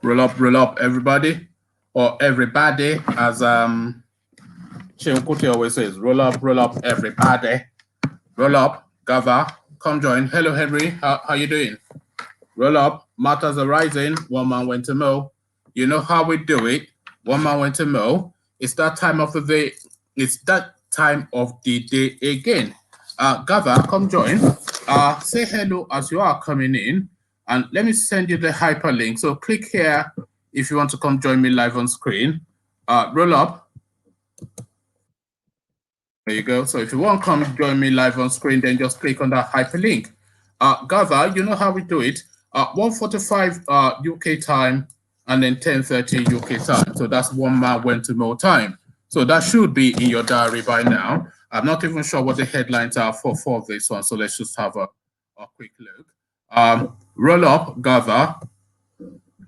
roll up, everybody, or everybody, as Sheikh Kuti always says, roll up, everybody, roll up, gather, come join. Hello, Henry, how you doing? Roll up, matters are rising, one man went to mow. You know how we do it, one man went to mow. It's that time of the day, it's that time of the day again. Gather, come join, say hello as you are coming in, and let me send you the hyperlink. So click here if you want to come join me live on screen. Roll up. There you go. So if you want to come join me live on screen, then just click on that hyperlink. Gather, you know how we do it. 1:45 UK time and then 10:30 UK time. So that's one man went to more time. So that should be in your diary by now. I'm not even sure what the headlines are for this one. So let's just have a quick look. Roll up, gather.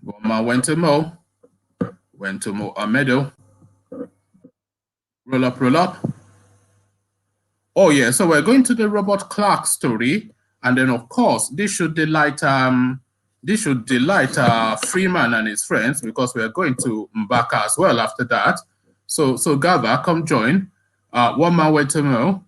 One man went to mow a meadow. Roll up, roll up. Oh yeah, so we're going to the Robert Clarke story, and then of course this should delight Freeman and his friends, because we're going to Mbaka as well after that. So gather, come join. One man went to mow.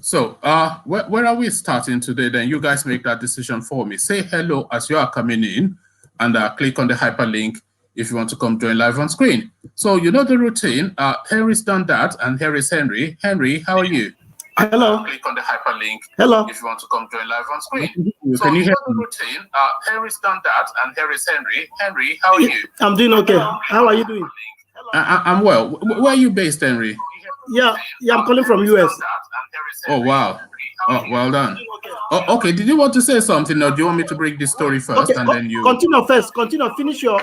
So where are we starting today? Then you guys make that decision for me. Say hello as you are coming in, and click on the hyperlink if you want to come join live on screen. So you know the routine. Henry's done that, and here is Henry. Henry, how are you? Hello. Click on the hyperlink. Hello. If you want to come join live on screen. So can you hear the routine? Henry's done that, and here is Henry. Henry, how are you? I'm doing okay. How are you doing? I'm well. Where are you based, Henry? Yeah, I'm calling from US. Oh wow. Oh, well done. Oh, okay. Did you want to say something, or do you want me to break this story first, okay, and then you continue first? Continue. Finish your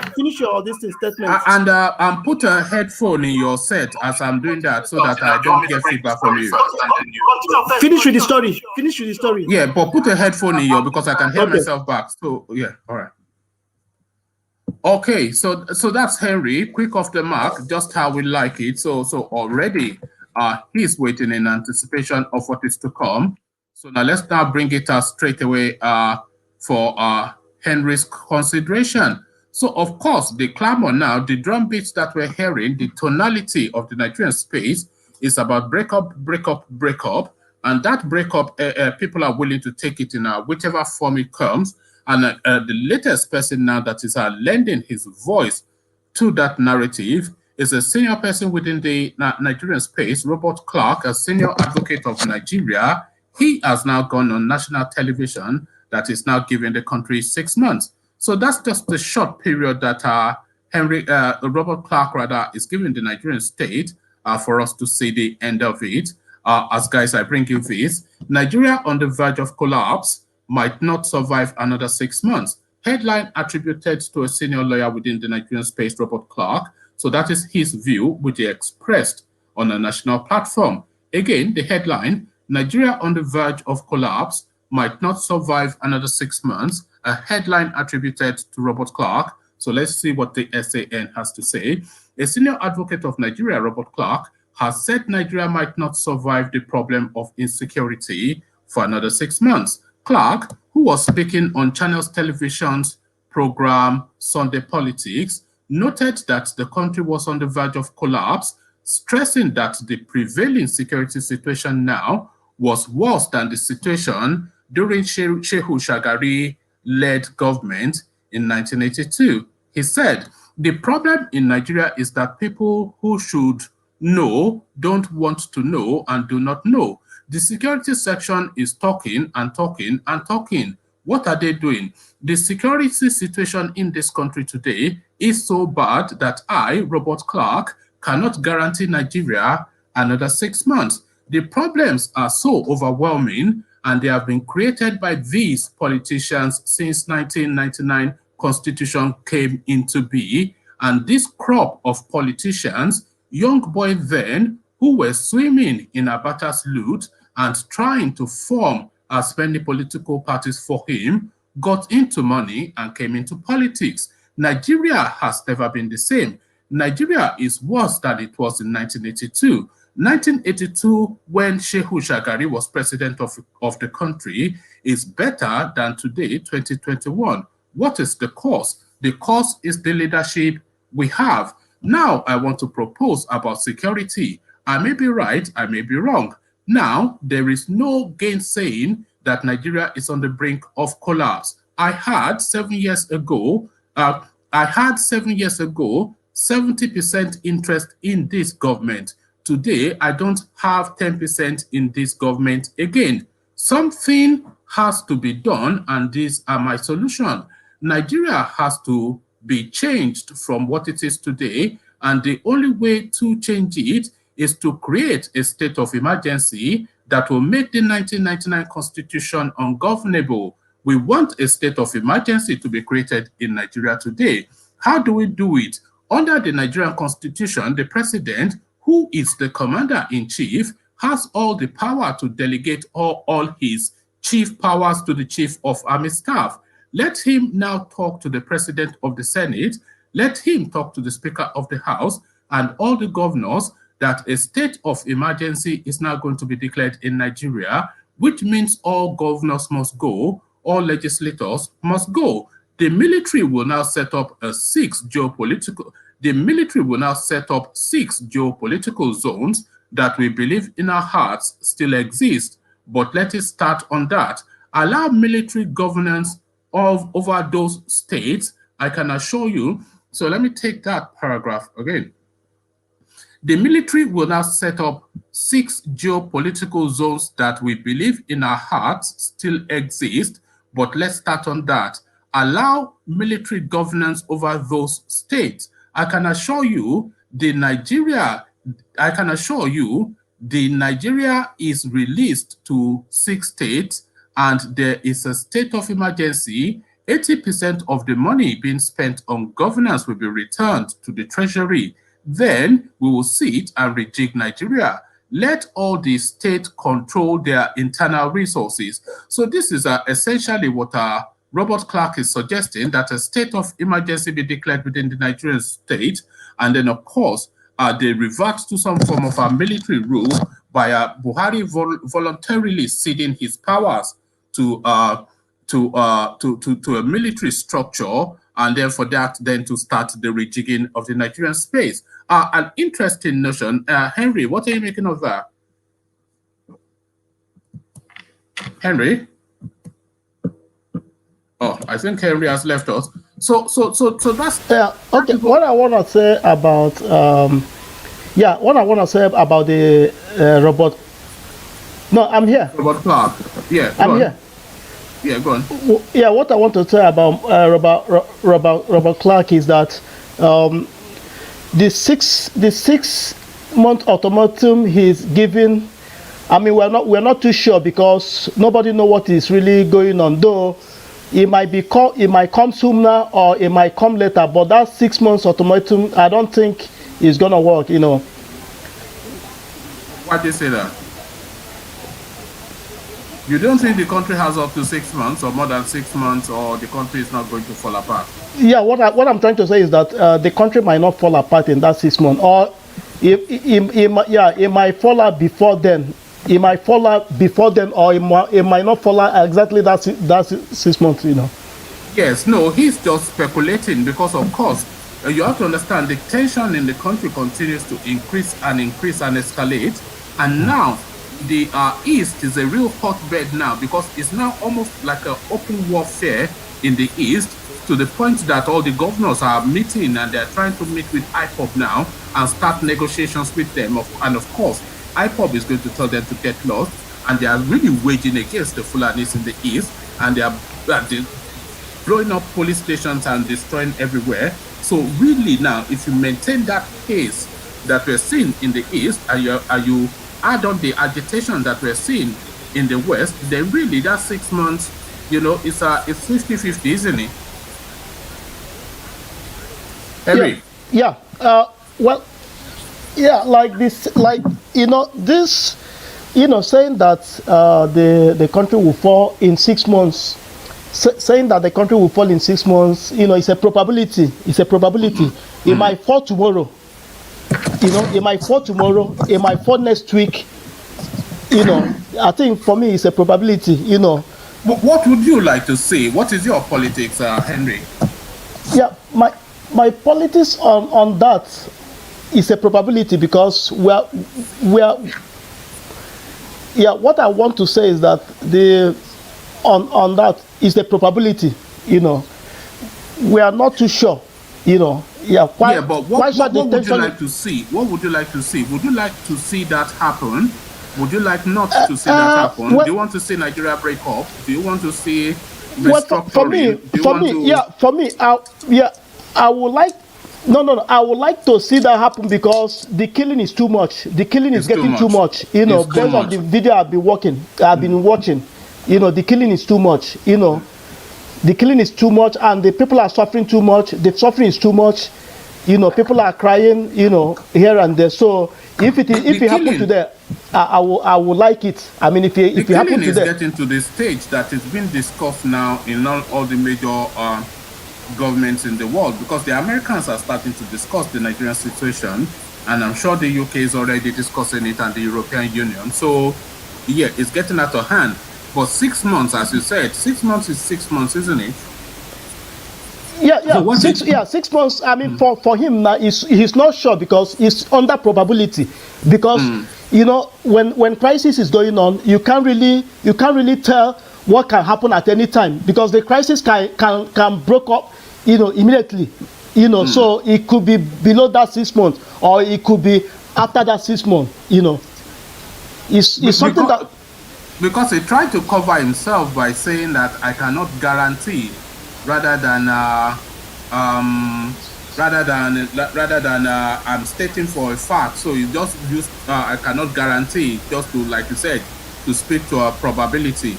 this statement. And put a headphone in your set as I'm doing that, so that I don't get feedback from you. Finish with the story. Finish with the story. Yeah, but put a headphone in your, because I can hear myself back. So yeah, all right. Okay, so that's Henry, quick off the mark, just how we like it. So already he's waiting in anticipation of what is to come. So now let's bring it straight away for Henry's consideration. So of course, the clamor now, the drum beats that we're hearing, the tonality of the Nigerian space is about breakup, and that breakup, people are willing to take it in whichever form it comes. And the latest person now that is lending his voice to that narrative is a senior person within the Nigerian space, Robert Clarke, a senior advocate of Nigeria. He has now gone on national television that is now giving the country 6 months. So that's just the short period that Robert Clarke is giving the Nigerian state for us to see the end of it. As guys, I bring you this. Nigeria on the verge of collapse, might not survive another 6 months. Headline attributed to a senior lawyer within the Nigerian space, Robert Clarke. So that is his view, which he expressed on a national platform. Again, the headline, Nigeria on the verge of collapse, might not survive another 6 months. A headline attributed to Robert Clarke. So let's see what the SAN has to say. A senior advocate of Nigeria, Robert Clarke, has said Nigeria might not survive the problem of insecurity for another 6 months. Clarke, who was speaking on Channels Television's program Sunday Politics, noted that the country was on the verge of collapse, stressing that the prevailing security situation now was worse than the situation during Shehu Shagari-led government in 1982. He said, the problem in Nigeria is that people who should know don't want to know and do not know. The security section is talking and talking and talking. What are they doing? The security situation in this country today is so bad that I, Robert Clarke, cannot guarantee Nigeria another 6 months. The problems are so overwhelming, and they have been created by these politicians since 1999 Constitution came into being. And this crop of politicians, young boys then, who were swimming in Abata's loot and trying to form as many political parties for him, got into money and came into politics. Nigeria has never been the same. Nigeria is worse than it was in 1982. 1982, when Shehu Shagari was president of the country, is better than today, 2021. What is the cause? The cause is the leadership we have. Now, I want to propose about security. I may be right, I may be wrong. Now, there is no gainsaying that Nigeria is on the brink of collapse. I had 7 years ago, 70% interest in this government. Today, I don't have 10% in this government again. Something has to be done, and these are my solution. Nigeria has to be changed from what it is today, and the only way to change it is to create a state of emergency that will make the 1999 Constitution ungovernable. We want a state of emergency to be created in Nigeria today. How do we do it? Under the Nigerian Constitution, the president, who is the commander-in-chief, has all the power to delegate all his chief powers to the chief of army staff. Let him now talk to the president of the Senate, let him talk to the Speaker of the House and all the governors that a state of emergency is now going to be declared in Nigeria, which means all governors must go, all legislators must go. The military will now set up six geopolitical zones that we believe in our hearts still exist. But let us start on that. Allow military governance over those states. I can assure you. So let me take that paragraph again. The military will now set up 6 geopolitical zones that we believe in our hearts still exist, but let's start on that. Allow military governance over those states. I can assure you the Nigeria is released to 6 states, and there is a state of emergency. 80% of the money being spent on governance will be returned to the treasury. Then we will sit and rejig Nigeria. Let all the states control their internal resources. So this is essentially what Robert Clarke is suggesting, that a state of emergency be declared within the Nigerian state, and then of course they revert to some form of a military rule by Buhari voluntarily ceding his powers to a military structure, and then for that then to start the rejigging of the Nigerian space. An interesting notion. Henry, what are you making of that? Henry? Oh, I think Henry has left us. So that's okay. What I want to say about the robot. No, I'm here. Robert Clarke. Yeah, I'm here. Yeah, go on. Yeah, what I want to say about Robert Clarke is that the 6-month ultimatum he's giving. I mean, we're not too sure because nobody knows what is really going on. Though it might come sooner or it might come later. But that 6 months ultimatum, I don't think is gonna work. You know. Why do you say that? You don't think the country has up to 6 months or more than 6 months, or the country is not going to fall apart? Yeah, what I'm trying to say is that the country might not fall apart in that 6 months, or it might fall out before then. It might fall out before then, or it might not fall out exactly that 6 months. You know. Yes, no, he's just speculating because, of course, you have to understand the tension in the country continues to increase and escalate, and now the East is a real hotbed now because it's now almost like an open warfare in the East, to the point that all the governors are meeting and they're trying to meet with IPOB now and start negotiations with them. And of course, IPOB is going to tell them to get lost, and they are really waging against the Fulanis in the East, and they are blowing up police stations and destroying everywhere. So really now, if you maintain that pace that we're seeing in the East, and you add on the agitation that we're seeing in the West, then really that 6 months, you know, it's 50-50, isn't it? Henry? Yeah. Well, yeah, like this, like, you know, this, you know, saying that the country will fall in 6 months, saying that the country will fall in 6 months, you know, it's a probability. It's a probability. It might fall tomorrow. You know, it might fall tomorrow, it might fall next week. You know, I think for me it's a probability. You know. But what would you like to see? What is your politics, Henry? Yeah, my politics on that is a probability, because we're yeah, what I want to say is that on that is the probability. You know, we are not too sure. You know, yeah. But what would you like to see? What would you like to see? Would you like to see that happen? Would you like not to see that happen? Do you want to see Nigeria break up? Do you want to see restructuring? I would like. No. I would like to see that happen, because the killing is too much. The killing is getting too much. You know, based on the video I've been watching. You know, the killing is too much. You know, the killing is too much, and the people are suffering too much. The suffering is too much. You know, people are crying. You know, here and there. So if it happens today, I would like it. I mean, if it happens today, is getting to the stage that is being discussed now in all the major governments in the world, because the Americans are starting to discuss the Nigerian situation, and I'm sure the UK is already discussing it, and the European Union. So yeah, it's getting out of hand. But 6 months, as you said, 6 months is 6 months, isn't it? Yeah. So 6 months. I mean, for him now, he's not sure, because it's under probability. Because you know, when crisis is going on, you can't really tell what can happen at any time, because the crisis can break up, you know, immediately. You know, so it could be below that 6 months, or it could be after that 6 months. You know, it's something that. Because he tried to cover himself by saying that I cannot guarantee, rather than I'm stating for a fact. So you just use I cannot guarantee, just to, like you said, to speak to a probability.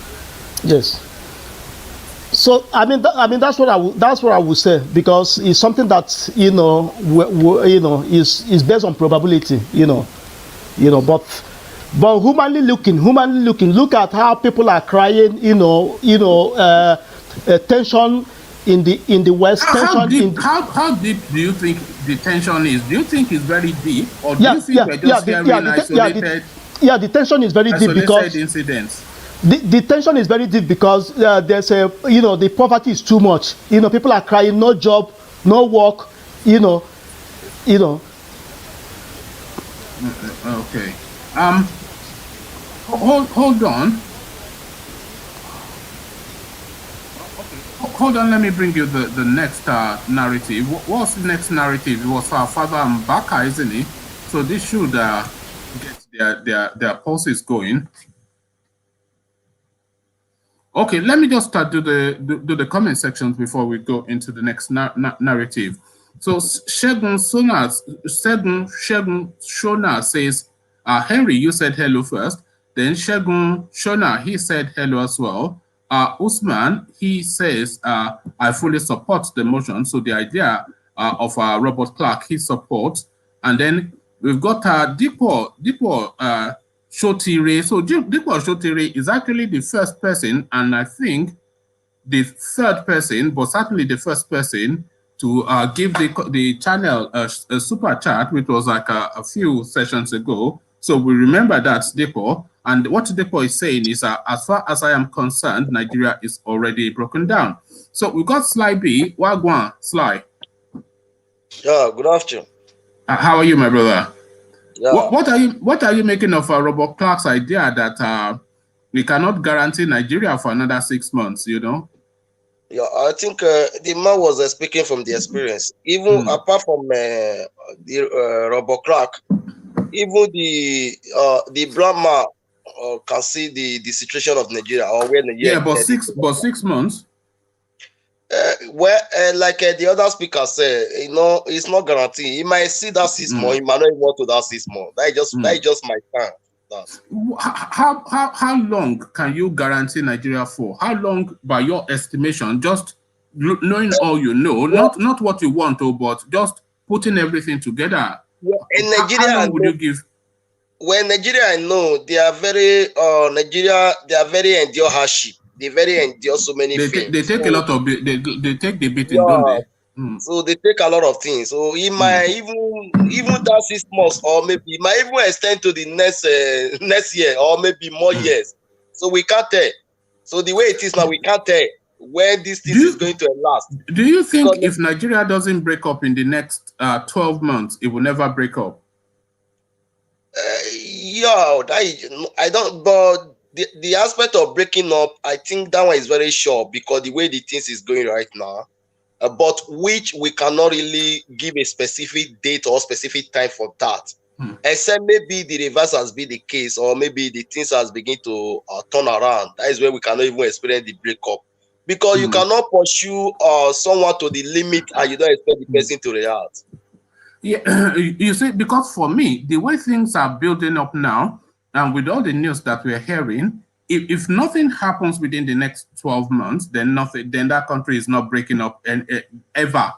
Yes. So I mean that's what I would say, because it's something that, you know, is based on probability. You know, but humanly looking, look at how people are crying. Tension in the West. How deep do you think the tension is? Do you think it's very deep, or do you think we're just hearing isolated? The tension is very deep, because incidents. The tension is very deep, because there's the poverty is too much. You know, people are crying, no job, no work. You know. Okay. Hold on. Hold on, let me bring you the next narrative. What's the next narrative? It was our father Mbaka, isn't it? So this should get their pulses going. Okay, let me just start do the comment sections before we go into the next narrative. So Shegun Shona says, Henry, you said hello first. Then Shegun Shona, he said hello as well. Usman, he says, I fully support the motion. So the idea of Robert Clarke, he supports. And then we've got Dipo Shotire. So Dipo Shotire is actually the first person, and I think the third person, but certainly the first person to give the channel a super chat, which was like a few sessions ago. So we remember that, Dipo. And what Depo is saying is, as far as I am concerned, Nigeria is already broken down. So we got Sly B. Wagwan, Sly. Yeah, good afternoon. How are you, my brother? Yeah. What are you making of Robert Clarke's idea that we cannot guarantee Nigeria for another 6 months? You know. Yeah, I think the man was speaking from the experience. Even apart from Robert Clarke, even the black man can see the situation of Nigeria, or where Nigeria. Yeah, but 6 months. Like the other speaker said, you know, it's not guaranteed. He might see that 6 months. He might not even want to that 6 months. That just my stand. How long can you guarantee Nigeria for? How long, by your estimation, just knowing all you know, not what you want to, but just putting everything together? In Nigeria, how long would you give? When Nigeria, I know they are very endure hardship. They very endure so many things. They take a lot of they take the beating, don't they? So they take a lot of things. So it might even that 6 months, or maybe it might even extend to the next year, or maybe more years. So we can't tell. So the way it is now, we can't tell when this thing is going to last. Do you think if Nigeria doesn't break up in the next 12 months, it will never break up? Yeah, I don't. But the aspect of breaking up, I think that one is very sure, because the way the things is going right now. But which we cannot really give a specific date or specific time for that, except maybe the reverse has been the case, or maybe the things has begun to turn around. That is where we cannot even experience the breakup, because you cannot pursue someone to the limit and you don't expect the person to react. Yeah, you see, because for me, the way things are building up now, and with all the news that we're hearing, if nothing happens within the next 12 months, then that country is not breaking up ever,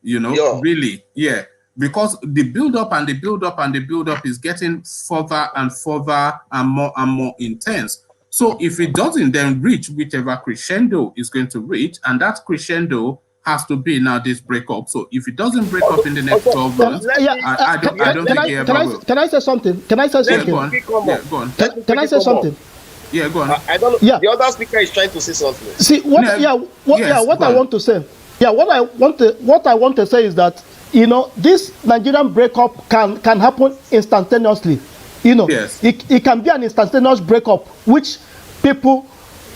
really. Yeah, because the build up and the build up and the build up is getting further and further and more intense. So if it doesn't then reach whichever crescendo is going to reach, and that crescendo has to be now this breakup. So if it doesn't break up in the next 12 months, I don't think it ever will. Can I say something? Can I say something? Go on. Yeah, go on. Can I say something? Yeah, go on. I don't know. Yeah. The other speaker is trying to say something. See what? What I want to say. Yeah, what I want to say is that this Nigerian breakup can happen instantaneously. Yes. It can be an instantaneous breakup, which people,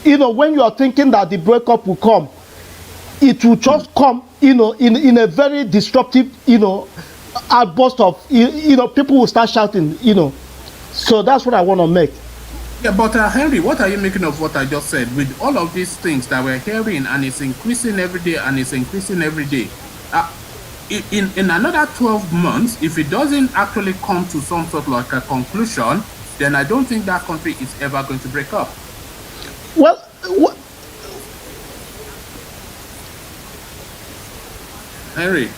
when you are thinking that the breakup will come, it will just come, in a very disruptive, outburst of, people will start shouting, So that's what I want to make. Yeah, but Henry, what are you making of what I just said? With all of these things that we're hearing, and it's increasing every day, and it's increasing every day. In another 12 months, if it doesn't actually come to some sort of like a conclusion, then I don't think that country is ever going to break up. Well, Henry.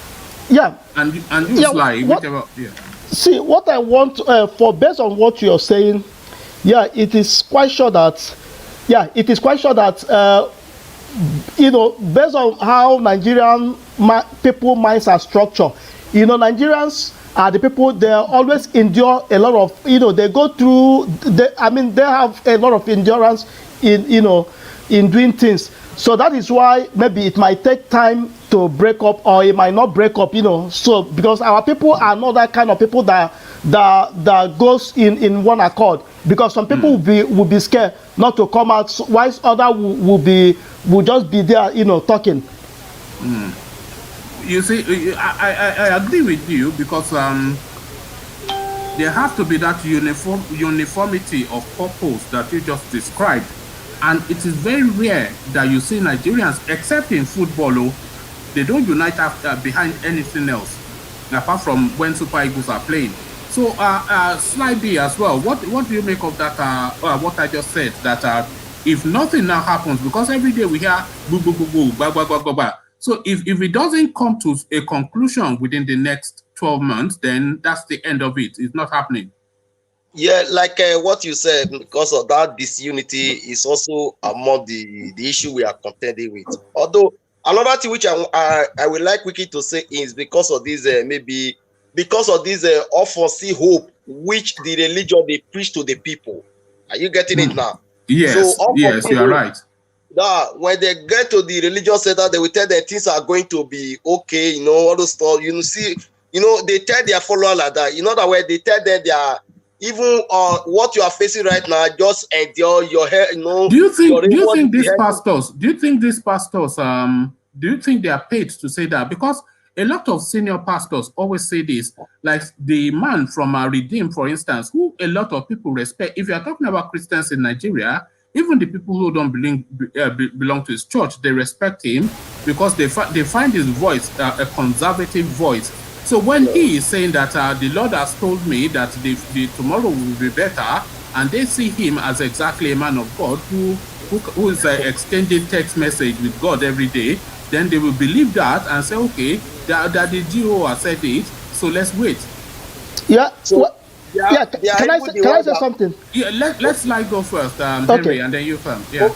Yeah. And you Sly, whichever. Yeah. See, what I want based on what you're saying. Yeah, it is quite sure that, based on how Nigerian people minds are structured, Nigerians are the people, they always endure a lot of, they go through, they have a lot of endurance in doing things. So that is why maybe it might take time to break up, or it might not break up, So because our people are not that kind of people that goes in one accord. Because some people will be scared not to come out, whilst others will just be there, talking. You see, I agree with you, because there has to be that uniformity of purpose that you just described. And it is very rare that you see Nigerians, except in football, they don't unite behind anything else, apart from when Super Eagles are playing. So, Sly B as well, what do you make of that, what I just said, that if nothing now happens, because every day we hear boo, boo, boo, boo, ba, ba, ba, ba, ba. So if it doesn't come to a conclusion within the next 12 months, then that's the end of it. It's not happening. Yeah, like what you said, because of that disunity is also among the issue we are contending with. Although another thing which I would like Wiki to say is because of this because of this unforeseen hope which the religion they preach to the people. Are you getting it now? Yes, so, yes, you are right. When they get to the religious center, they will tell them things are going to be okay, all those stuff. See, they tell their followers like that. In other words, they tell them they are even what you are facing right now, just endure your hair, Do you think these pastors, do you think they are paid to say that? Because a lot of senior pastors always say this, like the man from Redeem, for instance, who a lot of people respect. If you are talking about Christians in Nigeria, even the people who don't belong to his church, they respect him because they find his voice a conservative voice. So when he is saying that the Lord has told me that the tomorrow will be better, and they see him as exactly a man of God who is exchanging text message with God every day, then they will believe that and say, okay, that the GO has said it, so let's wait. Yeah. So, can I say something? Yeah, let's go first, Henry, and then you come. Yeah.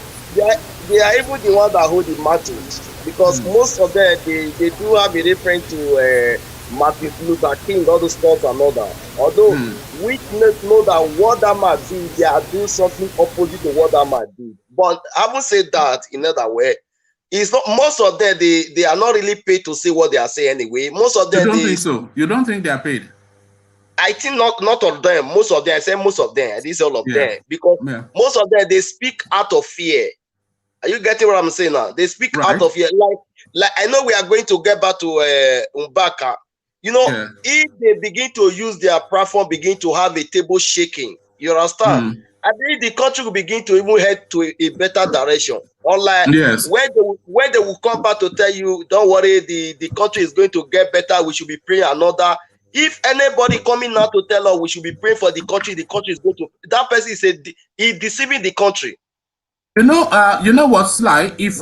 they are even the ones that hold the mantles, because most of them they do have a reference to Martin Luther King, all those stuff and all that. Although we know that what that man did, they are doing something opposite to what that man did. But I haven't said that in another way. It's not most of them they are not really paid to say what they are saying anyway. Most of them you don't think so? You don't think they are paid? I think not of them. Most of them, I say most of them. This all of them, because most of them they speak out of fear. Are you getting what I'm saying now? They speak out of fear. Like I know we are going to get back to Mbaka. You know, if they begin to use their platform, begin to have a table shaking, you understand? I believe the country will begin to even head to a better direction. Unlike when they will come back to tell you, don't worry, the country is going to get better, we should be praying another. If anybody coming now to tell us we should be praying for the country is going to, that person is deceiving the country. You know what's like, if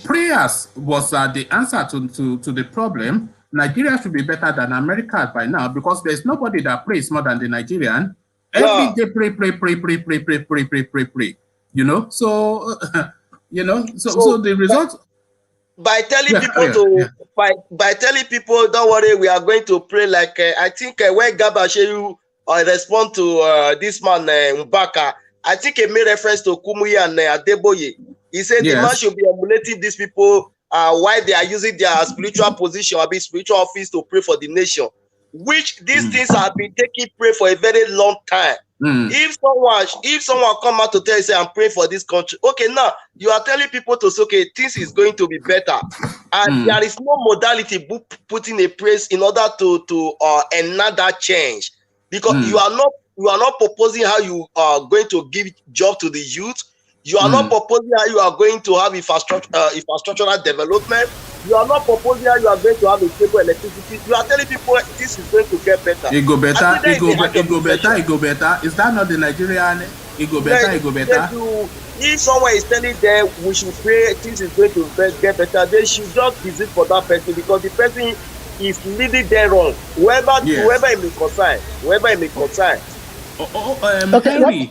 prayers was the answer to the problem, Nigeria should be better than America by now, because there's nobody that prays more than the Nigerian. Every day pray. You know, so so the result by telling people by telling people, don't worry, we are going to pray. Like I think when Gabasheyu respond to this man Mbaka, I think he made reference to Kumuyi and Adeboye. He said the man should be emulating these people why they are using their spiritual position or spiritual office to pray for the nation, which these things have been taking prayer for a very long time. If someone come out to tell you, say, I'm praying for this country, okay, now you are telling people to say, okay, this is going to be better, and there is no modality putting a praise in order to another change, because you are not proposing how you are going to give job to the youth. You are not proposing how you are going to have infrastructural development. You are not proposing how you are going to have a stable electricity. You are telling people this is going to get better. It go better. It go better. Is that not the Nigerian? It go better. If someone is telling them we should pray, things is going to get better, they should just visit for that person, because the person is leading them wrong. Whoever it may concern. Henry,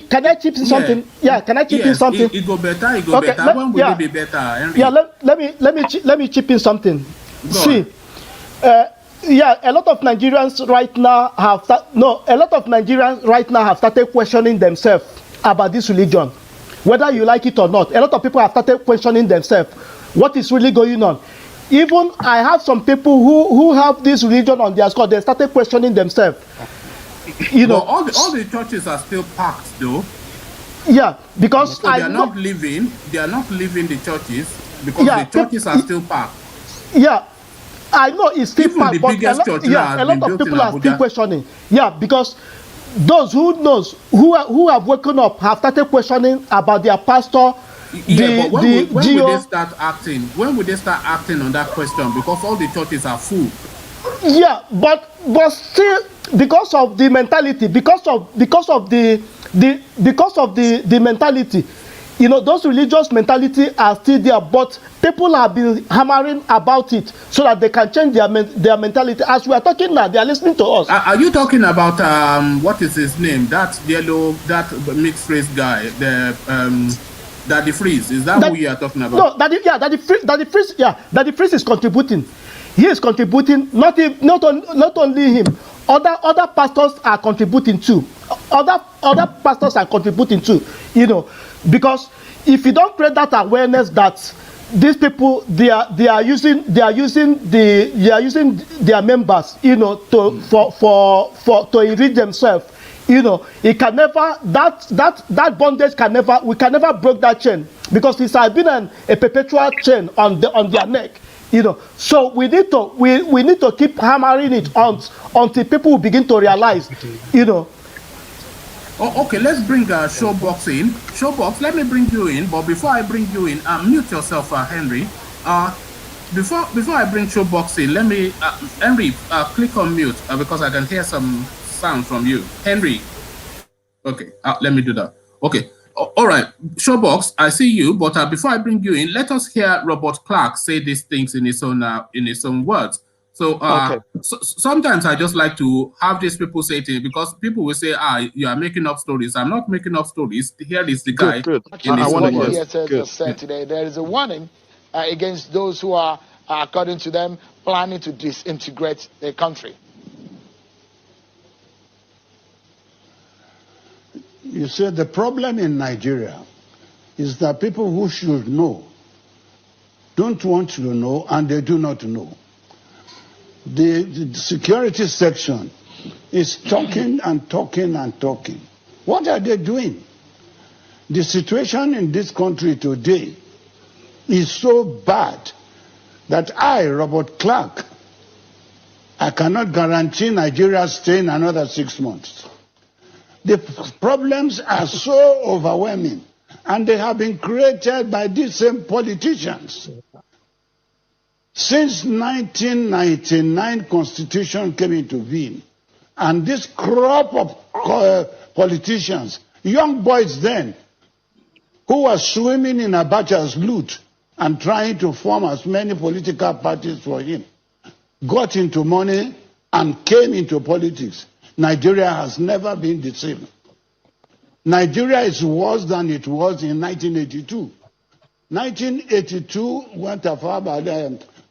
can I chip in something? Can I chip in something? It go better. When will it be better, Henry? Let me chip in something. See, a lot of Nigerians right now have started questioning themselves about this religion, whether you like it or not. A lot of people have started questioning themselves what is really going on. Even I have some people who have this religion on their score. They started questioning themselves. You know, all the churches are still packed, though. Yeah, because so they are not leaving the churches, because the churches are still packed. Yeah, I know it's still even packed, but a lot of people are still questioning. Yeah, because those who have woken up have started questioning about their pastor. When would they start acting? When would they start acting on that question? Because all the churches are full. Yeah, but still, because of the mentality, because of the mentality, you know, those religious mentality are still there, but people have been hammering about it so that they can change their mentality. As we are talking now, they are listening to us. Are you talking about what is his name? That mixed race guy, Daddy Freeze? Is that who you are talking about? No, Daddy Freeze is contributing. He is contributing. Not only him. Other pastors are contributing too. Other pastors are contributing too. You know, because if you don't create that awareness that these people they are using their members, you know, to enrich themselves. You know, it can never that bondage we can never break that chain, because it has been a perpetual chain on their neck. You know, so we need to keep hammering it until people begin to realize, you know. Oh, okay, let's bring Showbox in. Showbox, let me bring you in. But before I bring you in, mute yourself, Henry. Before I bring Showbox in, let me Henry click on mute because I can hear some sound from you, Henry. Okay, let me do that. Okay. All right, Showbox, I see you, but before I bring you in, let us hear Robert Clarke say these things in his own words. So, sometimes I just like to have these people say things, because people will say, you are making up stories. I'm not making up stories. Here is the guy. Good. In his what words. DSS said today. There is a warning against those who are, according to them, planning to disintegrate the country. You see, the problem in Nigeria is that people who should know don't want to know, and they do not know. The security section is talking and talking and talking. What are they doing? The situation in this country today is so bad that I, Robert Clarke, I cannot guarantee Nigeria staying another 6 months. The problems are so overwhelming, and they have been created by these same politicians. Since 1999 Constitution came into being, and this crop of politicians, young boys then, who were swimming in Abacha's loot and trying to form as many political parties for him, got into money and came into politics. Nigeria has never been the same. Nigeria is worse than it was in 1982. 1982, when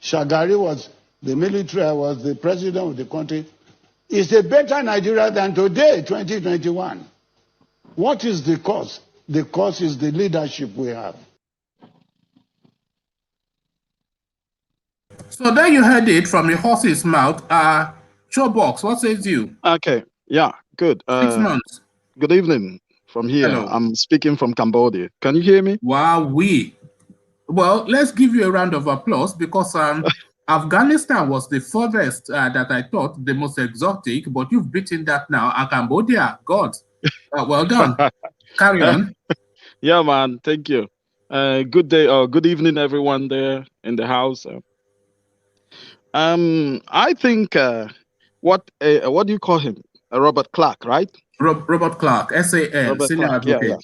Shagari was the military, was the president of the country, is a better Nigeria than today, 2021. What is the cause? The cause is the leadership we have. So there you heard it from the horse's mouth. Showbox, what says you? Okay, yeah, good. 6 months. Good evening from here. Hello. I'm speaking from Cambodia. Can you hear me? Wow, well, let's give you a round of applause, because Afghanistan was the furthest that I thought, the most exotic, but you've beaten that now. And Cambodia, God, well done. Carry on. Yeah, man, thank you. Good day or good evening, everyone there in the house. I think what do you call him? Robert Clarke, right? Robert Clarke, SAN, Robert senior Clarke, advocate.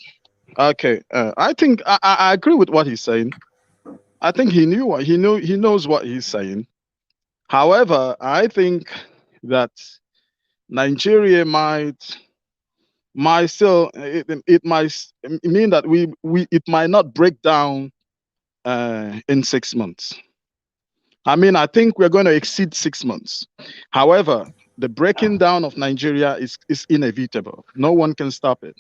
yeah. Okay, I think I agree with what he's saying. I think he knows what he's saying. However, I think that Nigeria might still it might mean that it might not break down in 6 months. I mean, I think we're going to exceed 6 months. However, the breaking down of Nigeria is inevitable. No one can stop it.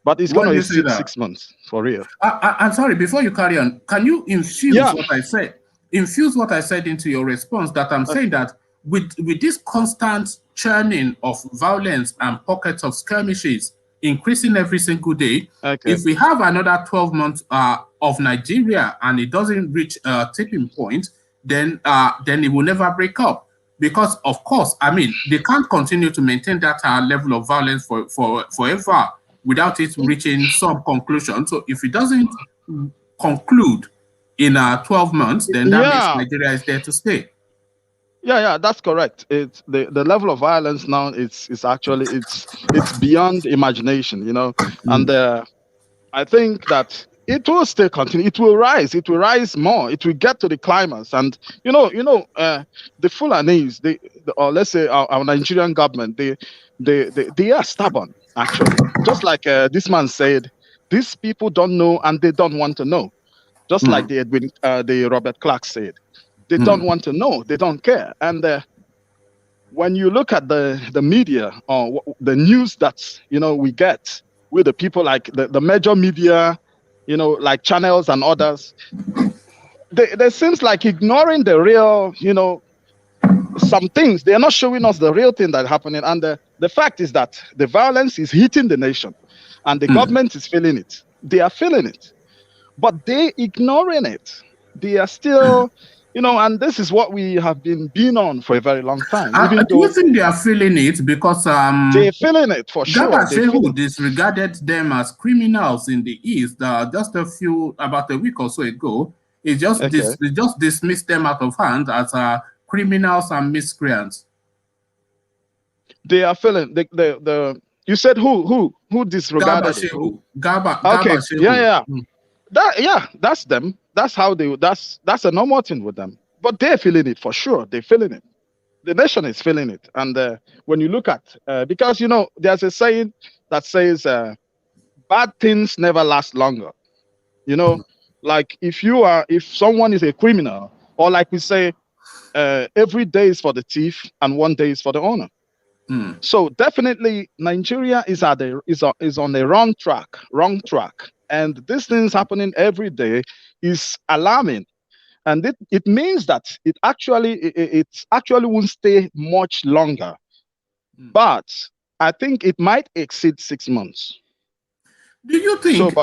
But it's going to exceed 6 months, for real. I'm sorry, before you carry on, can you infuse what I said? Infuse what I said into your response, that I'm saying that with this constant churning of violence and pockets of skirmishes increasing every single day, if we have another 12 months of Nigeria and it doesn't reach a tipping point, then it will never break up. Because, of course, I mean, they can't continue to maintain that level of violence forever without it reaching some conclusion. So if it doesn't conclude in 12 months, then that means Nigeria is there to stay. Yeah, that's correct. It's the level of violence now is actually it's beyond imagination, you know. And I think that it will still continue. It will rise. It will rise more. It will get to the climax. And the Fulanis, or let's say our Nigerian government, they are stubborn. Actually, just like this man said, these people don't know and they don't want to know. Just like the Robert Clarke said, they don't want to know. They don't care. And when you look at the media or the news that we get with the people like the major media, like channels and others, they seems like ignoring the real, some things. They are not showing us the real thing that's happening. And the fact is that the violence is hitting the nation and the government is feeling it. They are feeling it, but they ignoring it. They are still, and this is what we have been on for a very long time. Do you think they are feeling it? Because they're feeling it for sure. Shehu disregarded them as criminals in the East just about a week or so ago. It just dismissed them out of hand as criminals and miscreants. They are feeling you said who disregarded Garba Shehu. Yeah. That's them. That's how that's a normal thing with them. but they're feeling it for sure. They're feeling it. The nation is feeling it. And when you look at, because, you know, there's a saying that says, bad things never last longer. You know, like if someone is a criminal, or like we say, every day is for the thief and one day is for the owner. So definitely Nigeria is on a wrong track. And these things happening every day is alarming. And it means that it actually won't stay much longer. But I think it might exceed 6 months. Do you think,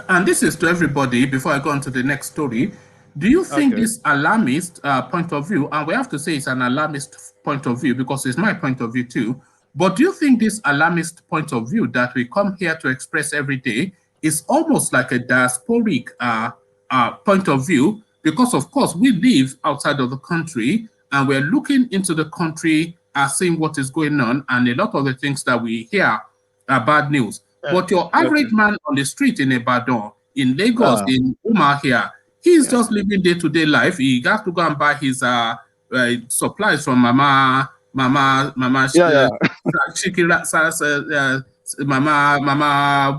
and this is to everybody before I go on to the next story, do you think this alarmist point of view, and we have to say it's an alarmist point of view because it's my point of view too, but do you think this alarmist point of view that we come here to express every day is almost like a diasporic point of view? Because of course we live outside of the country and we're looking into the country, seeing what is going on, and a lot of the things that we hear are bad news. But your average man on the street in Ibadan, in Lagos, in Umar here, he's just living day-to-day life. He got to go and buy his supplies from Mama, Mama,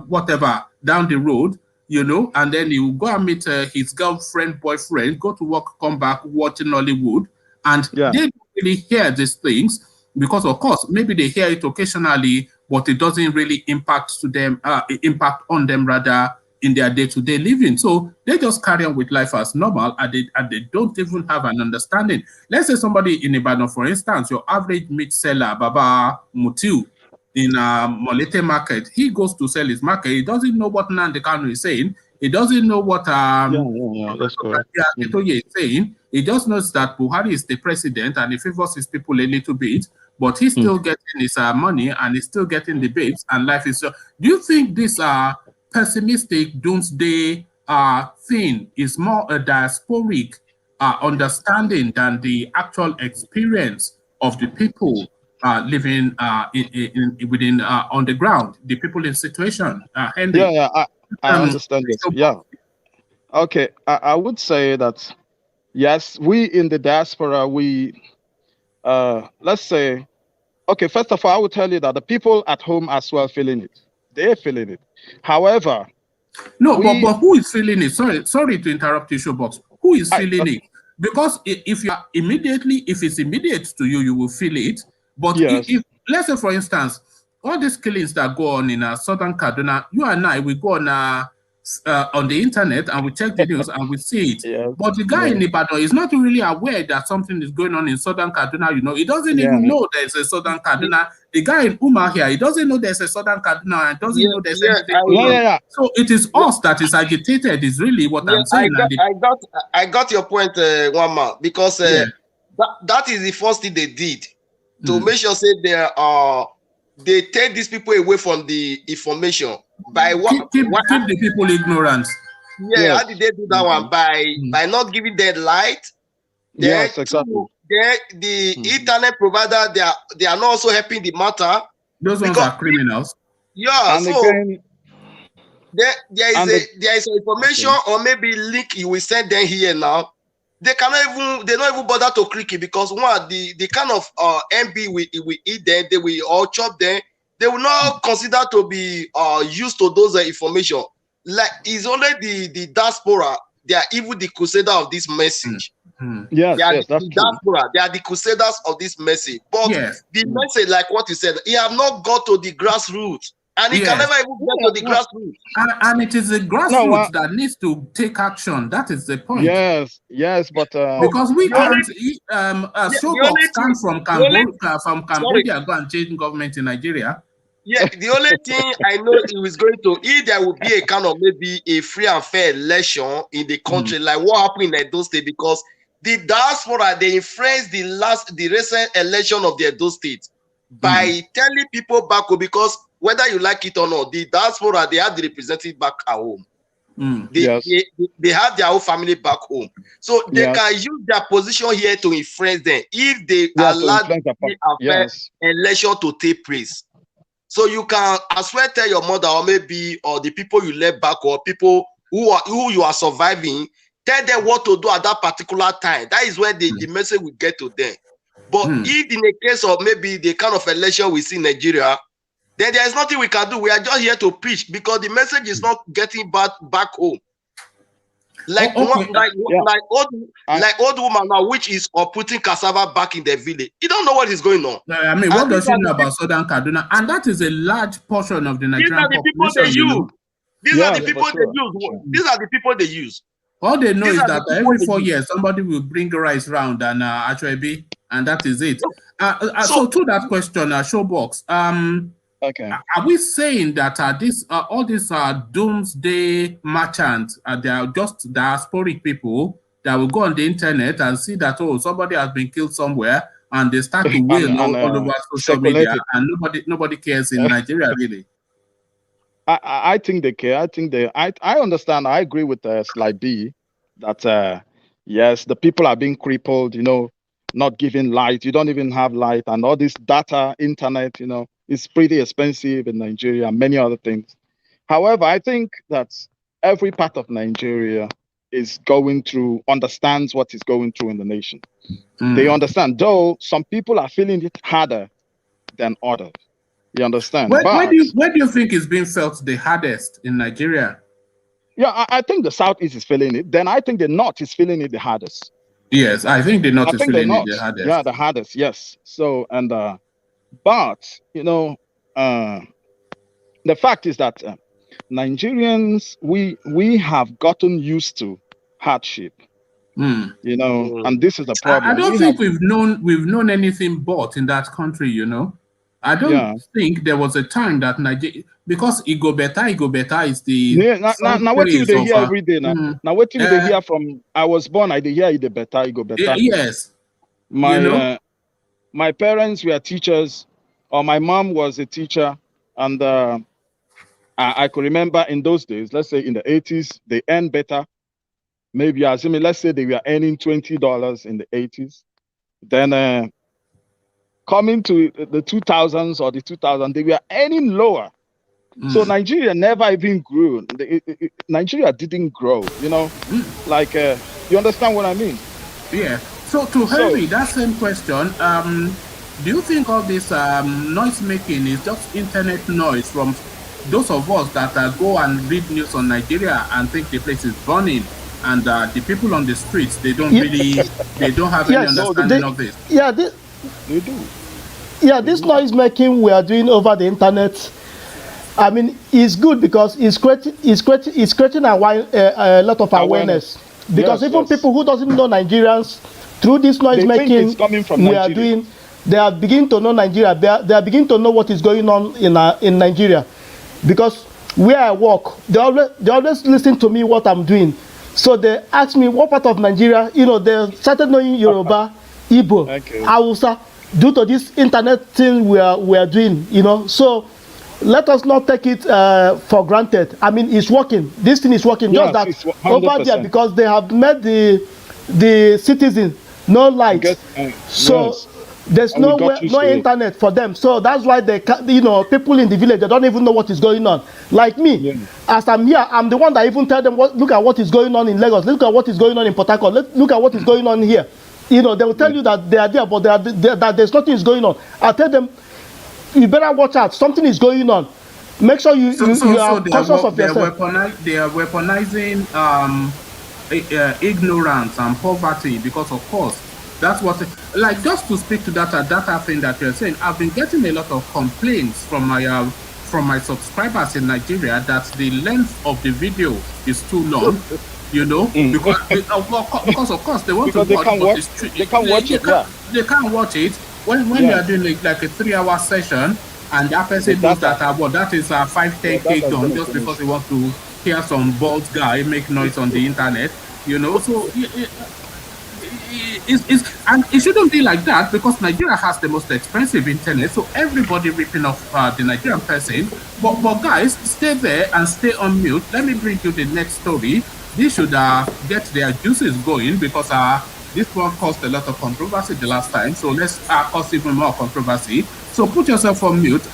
whatever, down the road, you know, and then he will go and meet his girlfriend, boyfriend, go to work, come back, watching Hollywood, and they don't really hear these things because, of course, maybe they hear it occasionally, but it doesn't really impact on them rather in their day-to-day living. So they just carry on with life as normal, and they don't even have an understanding. Let's say somebody in Ibadan, for instance, your average meat seller, Baba Mutiu, in Molete market, he goes to sell his market. He doesn't know what Nande Kanu is saying. He doesn't know what that's correct. is saying. He just knows that Buhari is the president and he favors his people a little bit, but he's still getting his money and he's still getting the babes, and life is so. Do you think this pessimistic doomsday thing is more a diasporic understanding than the actual experience of the people living within on the ground, the people in situation? Henry? I understand this. Okay, I would say that yes, we in the diaspora, we let's say, okay, first of all, I would tell you that the people at home as well feeling it. They're feeling it. However, but who is feeling it? Sorry to interrupt you, Showbox. Who is feeling it? Because if it's immediate to you, you will feel it. But if let's say, for instance, all these killings that go on in southern Kaduna, you and I, we go on the internet and we check the news and we see it. But the guy in Ibadan is not really aware that something is going on in southern Kaduna. You know, he doesn't even know there's a southern Kaduna. The guy in Umar here, he doesn't know there's a southern Kaduna and doesn't know there's anything going on. So it is us that is agitated, is really what I'm saying. I got your point, Wama, because that is the first thing they did to make sure say they take these people away from the information by keep the people ignorant. How did they do that one? By not giving them light. Yes, exactly. The internet provider, they are not also helping the matter. Those ones are criminals. Yeah, and so again, there is information or maybe link you will send them here now. They don't even bother to click it because one, the kind of MB we eat them, they will all chop them. They will not consider to be used to those information. Like it's only the diaspora. They are even the crusader of this message. Yes, that's true. Diaspora. They are the crusaders of this message. But the message, like what you said, he have not got to the grassroots. And he can never even get to the grassroots. And it is the grassroots that needs to take action. That is the point. Yes, but because we can't Showbox come from Cambodia go and change government in Nigeria. Yeah, the only thing I know he was going to, if there would be a kind of maybe a free and fair election in the country, like what happened in Edo State, because the diaspora, they influenced the recent election of the Edo State by telling people back home, because whether you like it or not, the diaspora, they have the representative back at home. They have their own family back home. So they can use their position here to influence them if they allow the election to take place. So you can as well tell your mother or the people you left back or people who you are surviving, tell them what to do at that particular time. That is when the message will get to them. But if in the case of maybe the kind of election we see in Nigeria, then there is nothing we can do. We are just here to preach because the message is not getting back home. Like old woman now, which is putting cassava back in the village. You don't know what is going on. I mean, what does she know about Southern Kaduna? And that is a large portion of the Nigerian population. These are the people they use. These are the people they use. All they know is that every 4 years somebody will bring rice round and actually and that is it. So to that question, Showbox, okay, are we saying that all these doomsday merchants, they are just diasporic people that will go on the internet and see that somebody has been killed somewhere and they start to wail all over social media and nobody cares in Nigeria really? I think they care. I understand. I agree with Slide B that yes, the people are being crippled, not giving light. You don't even have light, and all this data, internet, is pretty expensive in Nigeria and many other things. However, I think that every part of Nigeria understands what is going through in the nation. They understand, though some people are feeling it harder than others. You understand? Where do you think is being felt the hardest in Nigeria? Yeah, I think the Southeast is feeling it. Then I think the North is feeling it the hardest. Yes, I think the North is feeling it the hardest. Yeah, the hardest, yes. So, and, but, the fact is that Nigerians, we have gotten used to hardship. And this is the problem. I don't think we've known anything but in that country, I don't think there was a time that Nigeria, because it go better is the now what you hear every day now what you hear from I was born I hear it better it go better. Yes, my parents were teachers, or my mom was a teacher, and I could remember in those days, let's say in the 80s, they earned better. Maybe let's say they were earning $20 in the 80s. Then coming to the 2000s or the 2000s, they were earning lower. So Nigeria never even grew. Nigeria didn't grow, like, you understand what I mean? Yeah. So to Henry, that same question, do you think all this noise making is just internet noise from those of us that go and read news on Nigeria and think the place is burning, and the people on the streets, they don't have any understanding of this? Yeah, they do. Yeah, this noise making we are doing over the internet, I mean, it's good because it's creating a lot of awareness. Because even people who doesn't know Nigerians, through this noise making we are doing, they are beginning to know Nigeria. They are beginning to know what is going on in Nigeria. Because where I work, they always listen to me what I'm doing. So they ask me what part of Nigeria. They started knowing Yoruba, Igbo, Hausa, due to this internet thing we are doing. So let us not take it for granted. I mean, it's working. This thing is working. Yes, just that over there, because they have made the citizens no light. So there's no internet for them. So that's why they people in the village, they don't even know what is going on. Like me, as I'm here, I'm the one that even tell them, look at what is going on in Lagos. Look at what is going on in Port Harcourt. Look at what is going on here. They will tell you that they are there, but that there's nothing is going on. I tell them, you better watch out. Something is going on. Make sure you are conscious of yourself. They are weaponizing ignorance and poverty, because of course that's what. Like, just to speak to that data thing that you're saying, I've been getting a lot of complaints from my subscribers in Nigeria that the length of the video is too long. Because of course they want to watch, they can't watch it. They can't watch it when you are doing like a 3-hour session, and that person knows that that is 5-10K done just because they want to hear some bald guy make noise on the internet. So and it shouldn't be like that, because Nigeria has the most expensive internet, so everybody ripping off the Nigerian person. But guys, stay there and stay on mute. Let me bring you the next story. They should get their juices going, because this one caused a lot of controversy the last time. So let's cause even more controversy. So put yourself on mute,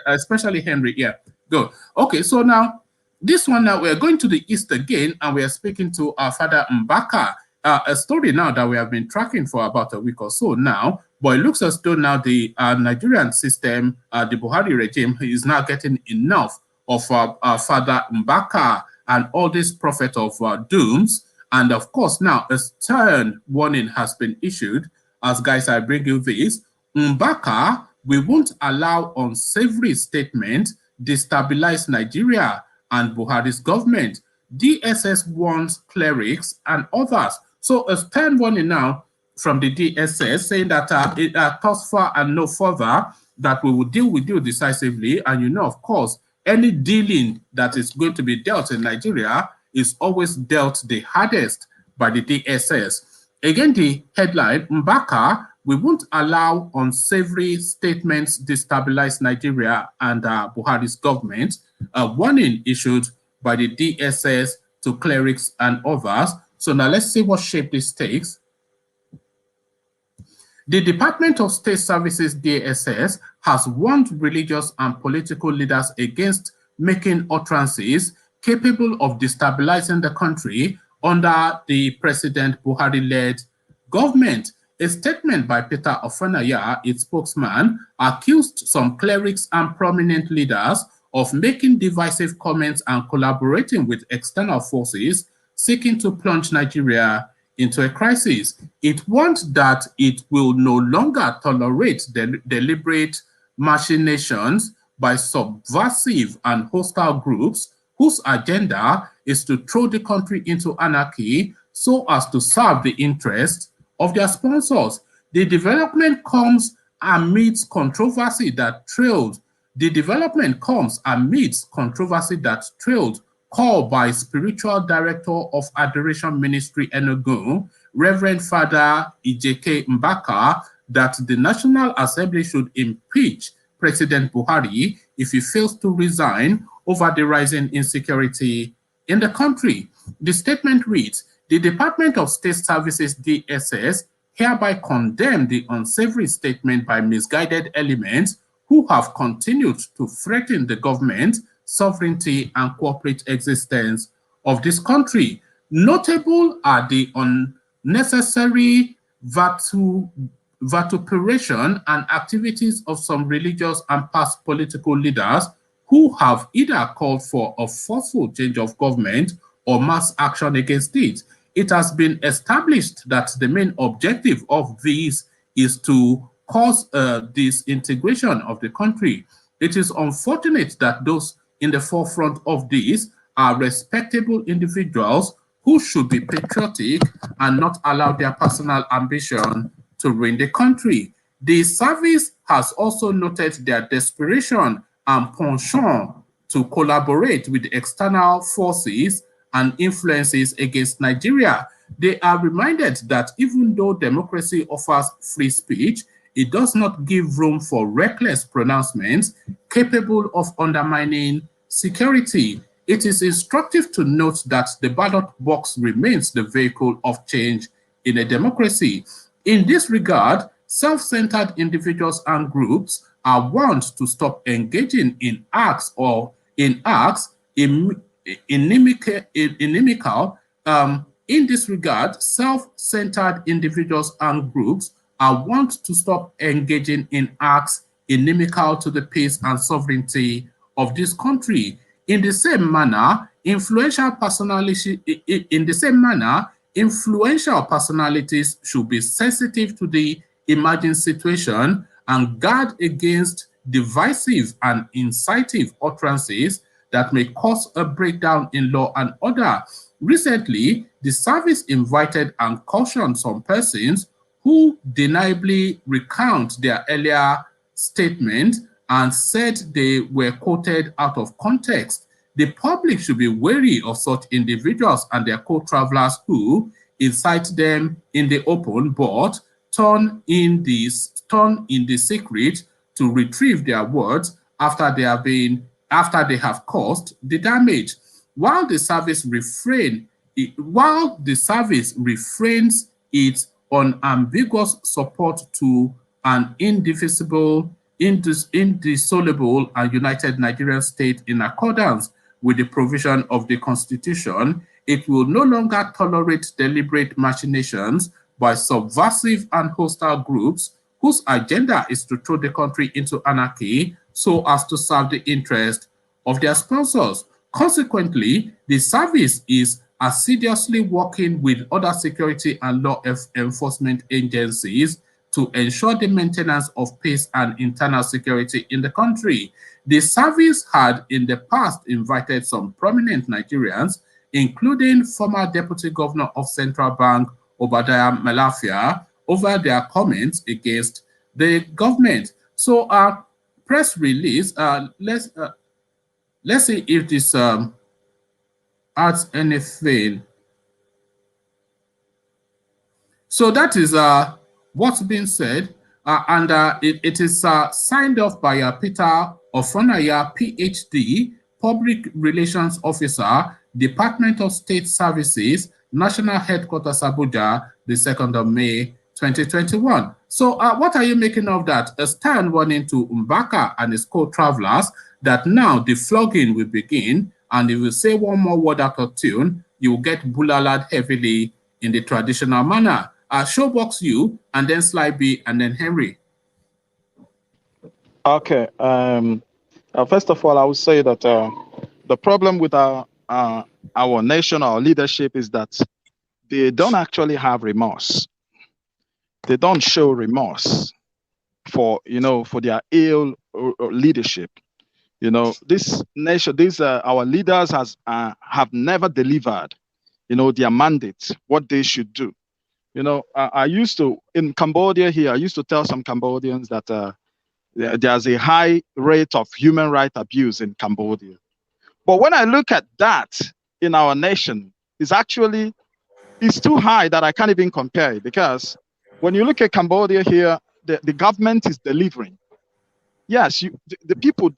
especially Henry. Yeah, go. Okay, so now This one now, we're going to the east again, and we are speaking to our father Mbaka, a story now that we have been tracking for about a week or so now. But it looks as though now the Nigerian system, the Buhari regime, is now getting enough of our father Mbaka and all these prophet of dooms. And of course, now a stern warning has been issued. As guys, I bring you this. Mbaka, we won't allow unsavory statement destabilize Nigeria and Buhari's government. DSS warns clerics and others. So a stern warning now from the DSS saying that thus far and no further, that we will deal with you decisively. And you know, of course, any dealing that is going to be dealt in Nigeria is always dealt the hardest by the DSS. Again, the headline, Mbaka, we won't allow unsavory statements destabilize Nigeria and Buhari's government. A warning issued by the DSS to clerics and others. So now let's see what shape this takes. The Department of State Services, DSS, has warned religious and political leaders against making utterances capable of destabilizing the country under the President Buhari-led government. A statement by Peter Ofanaya, its spokesman, accused some clerics and prominent leaders of making divisive comments and collaborating with external forces seeking to plunge Nigeria into a crisis. It warned that it will no longer tolerate deliberate machinations by subversive and hostile groups whose agenda is to throw the country into anarchy so as to serve the interests of their sponsors. The development comes amidst controversy that trailed. The development comes amidst controversy that trailed call by spiritual director of Adoration Ministry Enugu, Reverend Father Ejike Mbaka, that the National Assembly should impeach President Buhari if he fails to resign over the rising insecurity in the country. The statement reads, the Department of State Services, DSS, hereby condemn the unsavory statement by misguided elements who have continued to threaten the government, sovereignty, and corporate existence of this country. Notable are the unnecessary vituperation and activities of some religious and past political leaders who have either called for a forceful change of government or mass action against it. It has been established that the main objective of these is to cause disintegration of the country. It is unfortunate that those in the forefront of this are respectable individuals who should be patriotic and not allow their personal ambition to ruin the country. The service has also noted their desperation and penchant to collaborate with external forces and influences against Nigeria. They are reminded that even though democracy offers free speech, it does not give room for reckless pronouncements capable of undermining security. It is instructive to note that the ballot box remains the vehicle of change in a democracy. In this regard, self-centered individuals and groups are warned to stop engaging in acts inimical. In this regard, self-centered individuals and groups are warned to stop engaging in acts inimical to the peace and sovereignty of this country. In the same manner, influential personalities should be sensitive to the emerging situation and guard against divisive and incitive utterances that may cause a breakdown in law and order. Recently, the service invited and cautioned some persons who deniably recount their earlier statement and said they were quoted out of context. The public should be wary of such individuals and their co-travelers who incite them in the open but turn in the secret to retrieve their words after they have caused the damage. While the service refrains its unambiguous support to an indissoluble and united Nigerian state in accordance with the provision of the Constitution, it will no longer tolerate deliberate machinations by subversive and hostile groups whose agenda is to throw the country into anarchy so as to serve the interest of their sponsors. Consequently, the service is assiduously working with other security and law enforcement agencies to ensure the maintenance of peace and internal security in the country. The service had in the past invited some prominent Nigerians, including former Deputy Governor of Central Bank, Obadiah Malafia, over their comments against the government. So, press release, let's see if this adds anything. So that is what's been said, and it is signed off by Peter Ofonaya, PhD, Public Relations Officer, Department of State Services, National Headquarters Abuja, the 2nd of May, 2021. So what are you making of that? A stern warning to Mbaka and his co-travelers that now the flogging will begin, and if you say one more word out of tune, you will get bullalad heavily in the traditional manner. Showbox you, and then Sly B, and then Henry. Okay. First of all, I would say that the problem with our nation, our leadership, is that they don't actually have remorse. They don't show remorse for for their ill leadership. This nation, our leaders have never delivered, their mandate, what they should do. I used to, in Cambodia here, I used to tell some Cambodians that there's a high rate of human rights abuse in Cambodia. But when I look at that in our nation, it's too high that I can't even compare it, because when you look at Cambodia here, the government is delivering. Yes, the people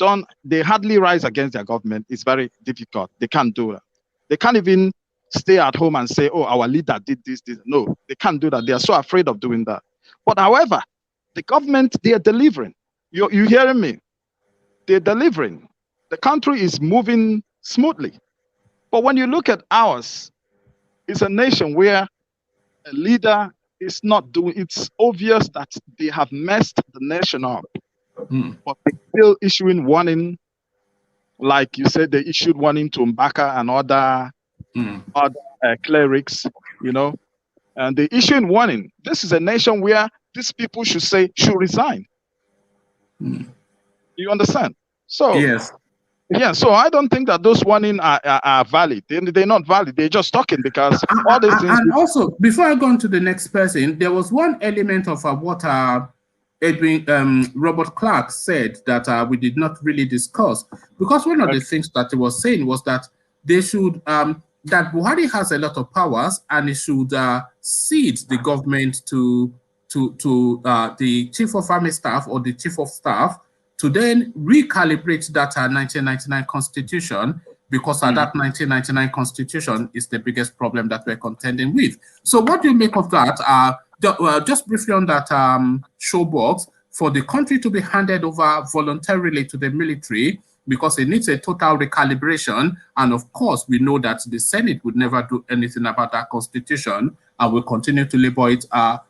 they hardly rise against their government. It's very difficult. They can't do that. They can't even stay at home and say, oh, our leader did this. No, they can't do that. They are so afraid of doing that. But however, the government, they are delivering. You hearing me? They're delivering. The country is moving smoothly. But when you look at ours, it's a nation where a leader is not doing, it's obvious that they have messed the nation up. But they're still issuing warning, like you said, they issued warning to Mbaka and other clerics, and they issuing warning. This is a nation where these people should resign. You understand? So yes. Yeah, so I don't think that those warnings are valid. They're not valid. They're just talking, because all these things. And also, before I go on to the next person, there was one element of what Robert Clarke said that we did not really discuss, because one of the things that he was saying was that they should that Buhari has a lot of powers, and he should cede the government to the chief of army staff or the chief of staff to then recalibrate that 1999 constitution, because that 1999 constitution is the biggest problem that we're contending with. So what do you make of that? Just briefly on that showbox, for the country to be handed over voluntarily to the military, because it needs a total recalibration. And of course, we know that the Senate would never do anything about that constitution, and will continue to labor it,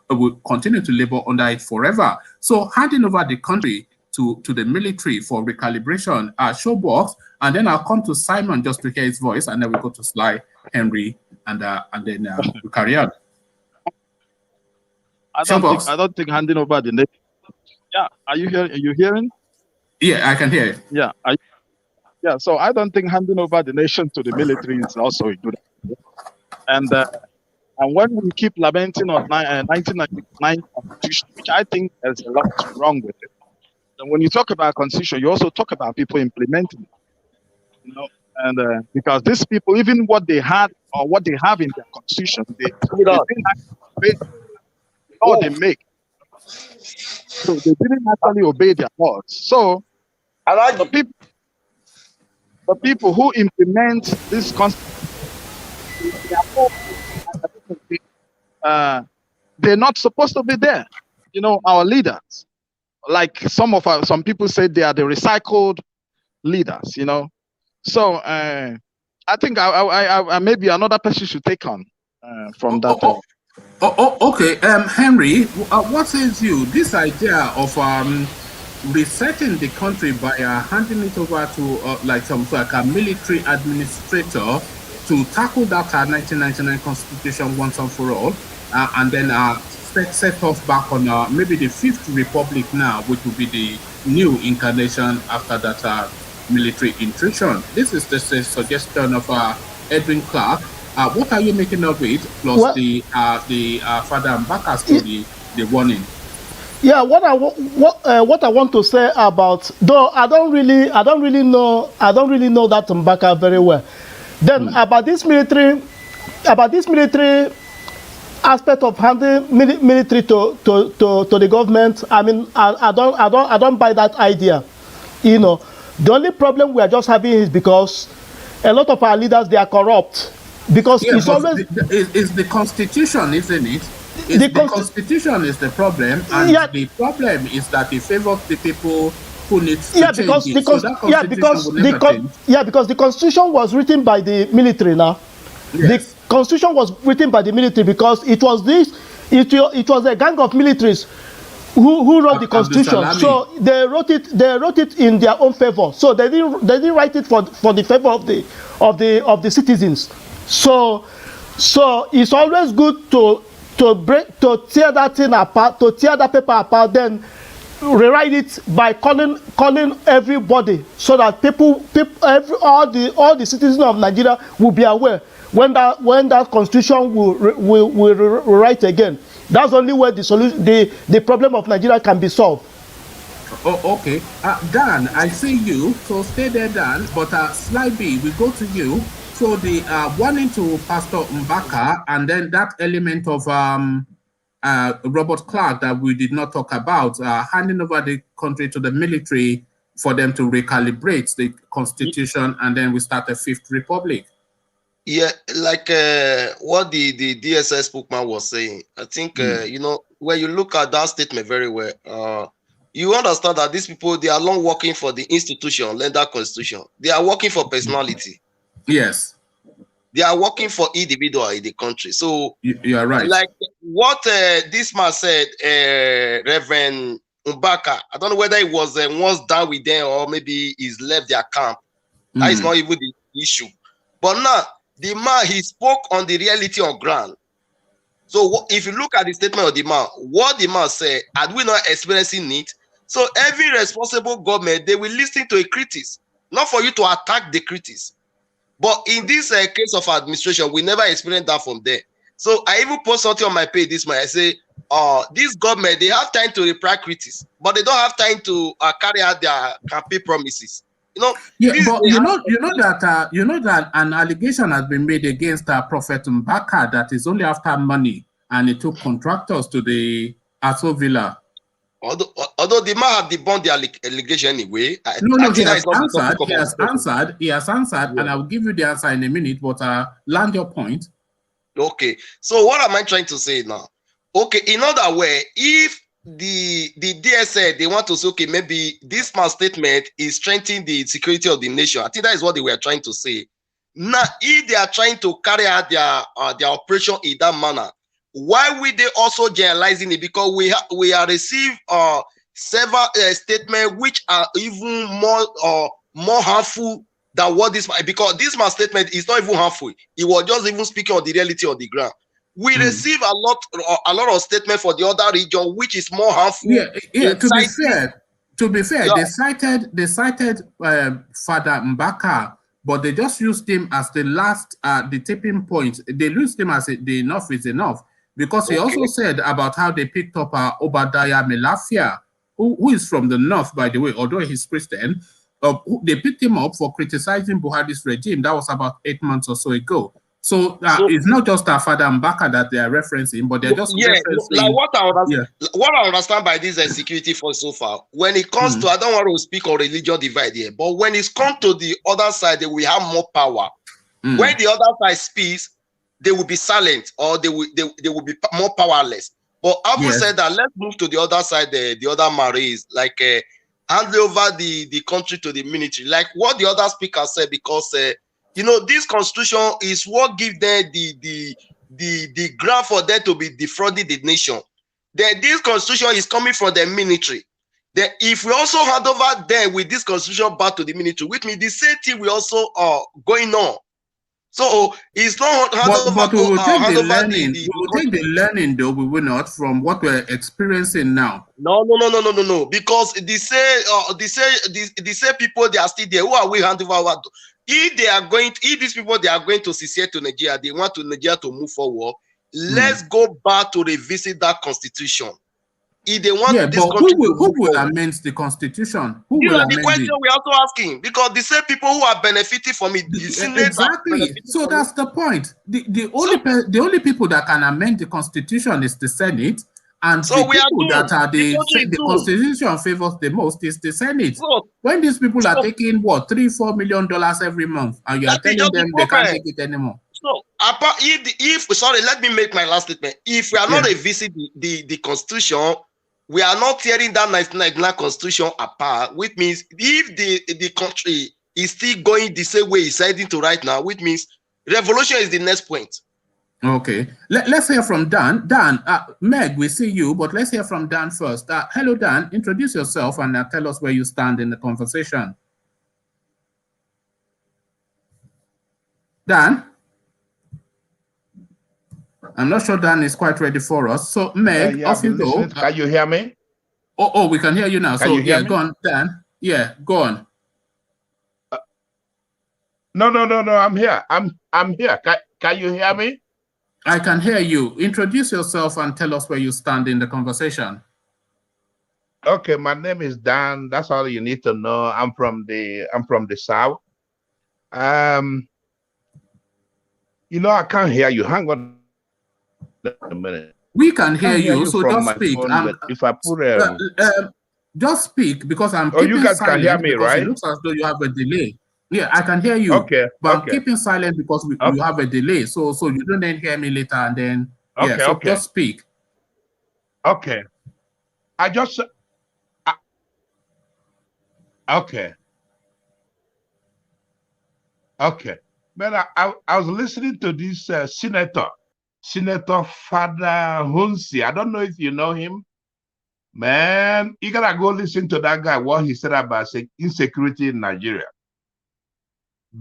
will continue to labor under it forever. So handing over the country to the military for recalibration, showbox, and then I'll come to Simon just to hear his voice, and then we go to Sly, Henry, and then we carry on. I don't think handing over the nation. Yeah, are you hearing? Are you hearing? Yeah, I can hear you. Yeah, yeah. So I don't think handing over the nation to the military is also a good idea. And when we keep lamenting on 1999 constitution, which I think there's a lot wrong with it. And when you talk about constitution, you also talk about people implementing it. And because these people, even what they had or what they have in their constitution, they didn't actually law they make. So they didn't actually obey their laws. So the people who implement this constitution, they're not supposed to be there. Our leaders, like some people say, they are the recycled leaders. So I think I maybe another person should take on from that. Okay, Henry, what says you this idea of resetting the country by handing it over to like a military administrator to tackle that 1999 constitution once and for all, and then set us back on maybe the Fifth Republic now, which will be the new incarnation after that military intrusion. This is the suggestion of Edwin Clarke. What are you making of it? Plus the Father Mbaka story, the warning. Yeah, what I want to say about, though I don't really know that Mbaka very well. Then about this military aspect of handing military to the government, I mean, I don't buy that idea. You know, the only problem we are just having is because a lot of our leaders, they are corrupt. Because it's always it's the constitution, isn't it? The constitution is the problem, and the problem is that it favors the people who need to change it. Because the constitution was written by the military now. Yes. The constitution was written by the military because it was a gang of militaries who wrote the constitution. So they wrote it in their own favor. So they didn't write it for the favor of the citizens. So it's always good to tear that thing apart, to tear that paper apart, then rewrite it by calling everybody, so that all the citizens of Nigeria will be aware when that constitution will rewrite again. That's the only way the problem of Nigeria can be solved. Oh, okay. Dan, I see you. So stay there, Dan. But slide B, we go to you. So the warning to Pastor Mbaka, and then that element of Robert Clarke that we did not talk about, handing over the country to the military for them to recalibrate the constitution, and then we start a Fifth Republic. Yeah, like what the DSS spokesman was saying. I think, you know, when you look at that statement very well, you understand that these people, they are long working for the institution, like that constitution. They are working for personality. Yes. They are working for individual in the country. So you are right. Like what this man said, Reverend Mbaka, I don't know whether he was once done with them or maybe he's left their camp. That is not even the issue. But now, the man, he spoke on the reality on ground. So if you look at the statement of the man, what the man said, are we not experiencing it? So every responsible government, they will listen to a critic, not for you to attack the critics. But in this case of administration, we never experienced that from there. So I even post something on my page this morning. I say, this government, they have time to reply critics, but they don't have time to carry out their campaign promises. You know, yeah, but you know that an allegation has been made against Prophet Mbaka that is only after money, and it took contractors to the Aso Villa. Although the man have debunked the allegation anyway. He has answered, and I'll give you the answer in a minute, but land your point. Okay, so what am I trying to say now? Okay, in other way, if the DSA, they want to say, okay, maybe this man's statement is strengthening the security of the nation. I think that is what they were trying to say. Now, if they are trying to carry out their operation in that manner, why will they also generalizing it? Because we are received several statements which are even more harmful than what this man, because this man's statement is not even harmful. He was just even speaking on the reality on the ground. We receive a lot of statements for the other region, which is more harmful. Yeah. To be fair, yeah. They cited Father Mbaka, but they just used him as the last, the tipping point. They used him as the enough is enough, because he also said about how they picked up Obadiah Melafia, who is from the north, by the way, although he's Christian. They picked him up for criticizing Buhari's regime. That was about 8 months or so ago. So it's not just Father Mbaka that they are referencing, but they're just referencing. Like what I understand by this security force so far, when it comes to, I don't want to speak on religion divide here, but when it's come to the other side, they will have more power. When the other side speaks, they will be silent, or they will be more powerless. But having said that, let's move to the other side. The other Maries, like hand over the country to the military, like what the other speaker said, because you know, this constitution is what gives them the ground for them to be defrauding the nation. Then this constitution is coming from the military. Then if we also hand over them with this constitution back to the military, which means the same thing will also going on. So it's not hand over. But we will take the learning. We will take the learning, though we will not, from what we're experiencing now. No. Because they say people, they are still there. Who are we handing over to? If these people they are going to secede to Nigeria, they want to Nigeria to move forward. Let's go back to revisit that constitution. If they want this country who will amend the constitution? Who will amend the question we're also asking, because the same people who are benefiting from it, exactly. So that's the point. The only people that can amend the constitution is the Senate, and so the people that are the constitution favors the most is the Senate. So, when these people are taking what $3-4 million every month, and you are telling them they can't take it anymore. So, sorry, let me make my last statement. If we are not revisiting the constitution, we are not tearing that 1999 constitution apart, which means if the country is still going the same way it's heading to right now, which means revolution is the next point. Okay, let's hear from Dan. Dan, Meg, we see you, but let's hear from Dan first. Hello, Dan. Introduce yourself and tell us where you stand in the conversation. Dan? I'm not sure Dan is quite ready for us. So, Meg, off you go. Can you hear me? Oh, we can hear you now. Can you hear me? Go on, Dan. Yeah, go on. No. I'm here. I'm here. Can you hear me? I can hear you. Introduce yourself and tell us where you stand in the conversation. Okay, my name is Dan. That's all you need to know. I'm from the South. You know, I can't hear you. Hang on a minute. We can hear you, so just speak. Phone, if I put just speak, because I'm keeping you guys can hear me, right? It looks as though you have a delay. Yeah, I can hear you. Okay. But I'm keeping silent because you have a delay. So you don't then hear me later and then just speak. Okay. Okay. Man, I was listening to this Senator Father Hunsi. I don't know if you know him. Man, you gotta go listen to that guy, what he said about insecurity in Nigeria.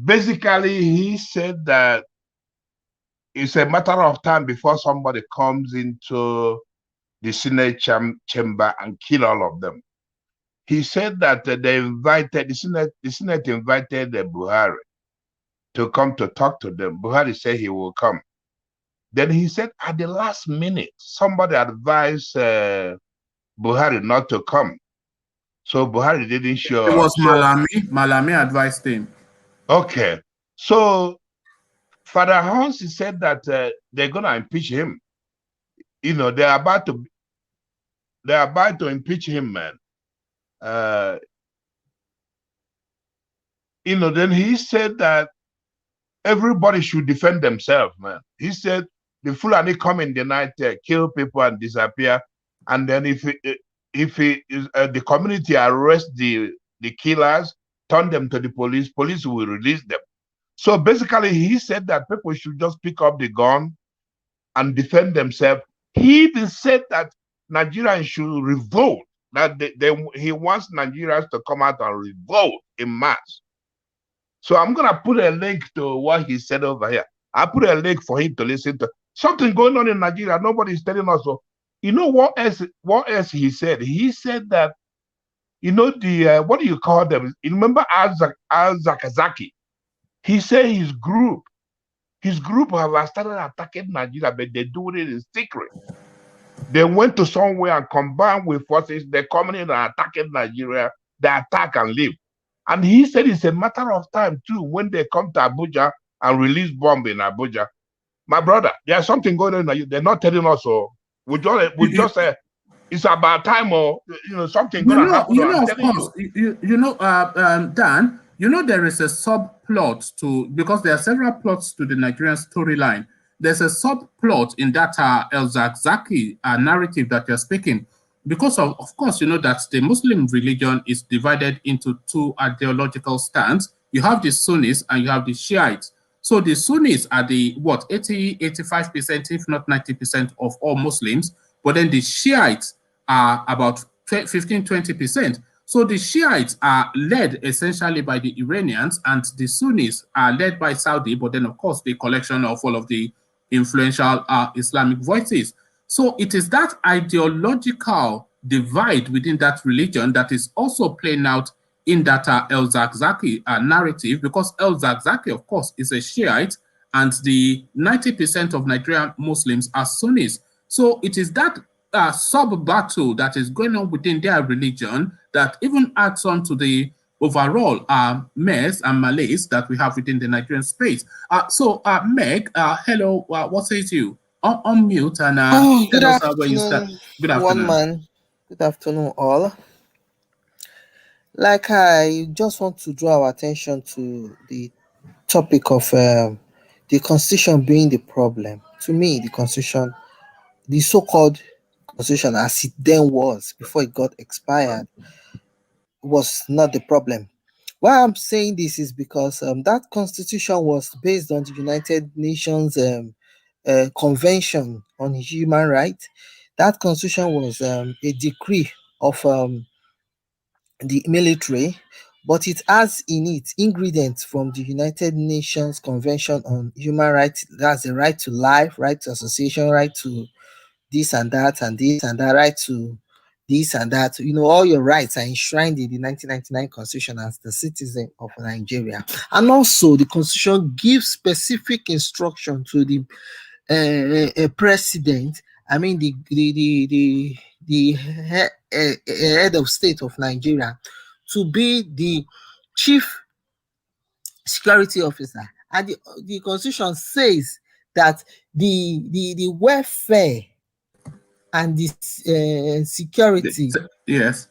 Basically, he said that it's a matter of time before somebody comes into the Senate chamber and kill all of them. He said that the Senate invited Buhari to come to talk to them. Buhari said he will come. Then he said at the last minute, somebody advised Buhari not to come. So Buhari didn't show up. It was Malami. Malami advised him. Okay. So Father Hansi said that they're going to impeach him. You know, they're about to impeach him, man. You know, then he said that everybody should defend themselves, man. He said the Fulani come in the night, kill people and disappear, and then if the community arrest the killers, turn them to the police will release them. So basically, he said that people should just pick up the gun and defend themselves. He even said that Nigerians should revolt. That he wants Nigerians to come out and revolt in mass. So I'm gonna put a link to what he said over here. I put a link for him to listen to. Something going on in Nigeria. Nobody's telling us. So, you know what else? What else he said? He said that, you know, the what do you call them? You remember Al-Zakazaki? He said his group have started attacking Nigeria, but they do it in secret. They went to somewhere and combined with forces. They're coming in and attacking Nigeria. They attack and leave. And he said it's a matter of time too when they come to Abuja and release bomb in Abuja. My brother, there's something going on. They're not telling us. So we just say it's about time, or you know, something going to happen. You know, of course, you know, Dan. You know, there is a subplot to, because there are several plots to the Nigerian storyline. There's a subplot in that El Zakzaki narrative that you're speaking. because of course, you know that the Muslim religion is divided into two ideological stands. You have the Sunnis and you have the Shiites. So the Sunnis are the, what, 80, 85%, if not 90% of all Muslims. But then the Shiites are about 15, 20%. So the Shiites are led essentially by the Iranians, and the Sunnis are led by Saudi, but then of course the collection of all of the influential Islamic voices. So it is that ideological divide within that religion that is also playing out in that El-Zakzaky narrative, because El-Zakzaky, of course, is a Shiite, and the 90% of Nigerian Muslims are Sunnis. So it is that sub-battle that is going on within their religion that even adds on to the overall mess and malaise that we have within the Nigerian space. So, Meg, hello, what says you? Unmute and Good tell us where you start. afternoon, Good one afternoon. man. Good afternoon, all. Like, I just want to draw our attention to the topic of the constitution being the problem. To me, the constitution, the so-called constitution as it then was before it got expired, was not the problem. Why I'm saying this is because that constitution was based on the United Nations Convention on Human Rights. That constitution was a decree of the military, but it has in it ingredients from the United Nations Convention on Human Rights. That's the right to life, right to association, right to this and that, and this and that, right to this and that. You know, all your rights are enshrined in the 1999 Constitution as the citizen of Nigeria. And also, the Constitution gives specific instruction to the president. I mean, the head of state of Nigeria to be the chief security officer. And the Constitution says that the welfare and the security Yes.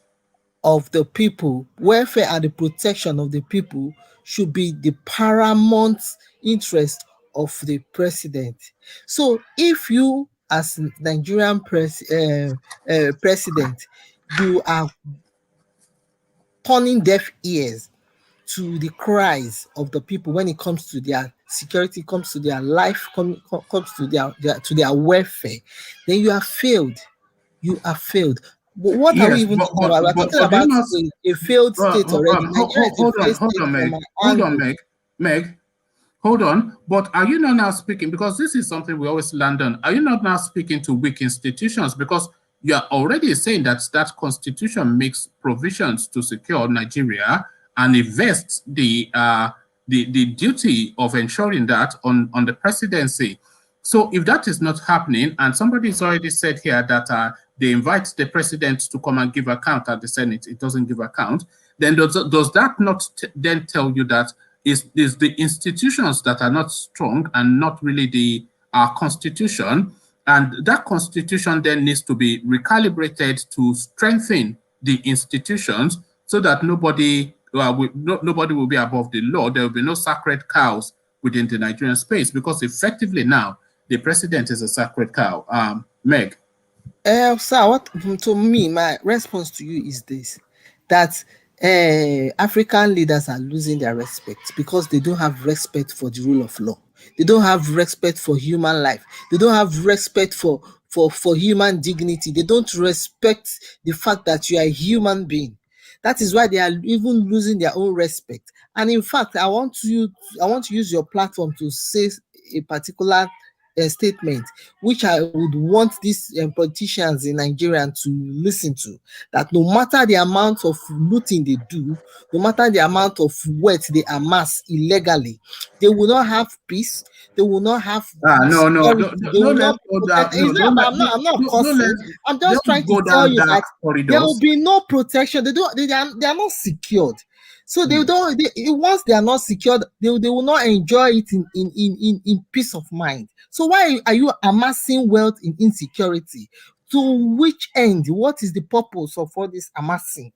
of the people, welfare and the protection of the people should be the paramount interest of the president. So if you, as Nigerian president, you are turning deaf ears to the cries of the people when it comes to their security, comes to their life, comes to their welfare, then you have failed. You have failed. But what are we Yes, even talking about? We're talking but you about must a failed state already. Nigeria is a failed hold state on, from Meg. my Hold on, angle. Meg. Hold on. But are you not now speaking, because this is something we always land on, are you not now speaking to weak institutions? Because you are already saying that that constitution makes provisions to secure Nigeria and invests the duty of ensuring that on the presidency. So if that is not happening, and somebody's already said here that they invite the president to come and give account at the Senate, it doesn't give account, then does that not then tell you that is the institutions that are not strong and not really the constitution, and that constitution then needs to be recalibrated to strengthen the institutions so that nobody will be above the law. There will be no sacred cows within the Nigerian space, because effectively now the president is a sacred cow. Meg. Sir, what to me, my response to you is this: that African leaders are losing their respect because they don't have respect for the rule of law. They don't have respect for human life. They don't have respect for human dignity. They don't respect the fact that you are a human being. That is why they are even losing their own respect. And in fact, I want to use your platform to say a particular statement which I would want these politicians in Nigeria to listen to, that no matter the amount of looting they do, no matter the amount of wealth they amass illegally, they will not have peace. They will not have security. They will not protect. I'm not cursing. I'm just trying to tell you that there will be no protection. They are not secured. So once they are not secured, they will not enjoy it in peace of mind. So why are you amassing wealth in insecurity? To which end? What is the purpose of all this amassing?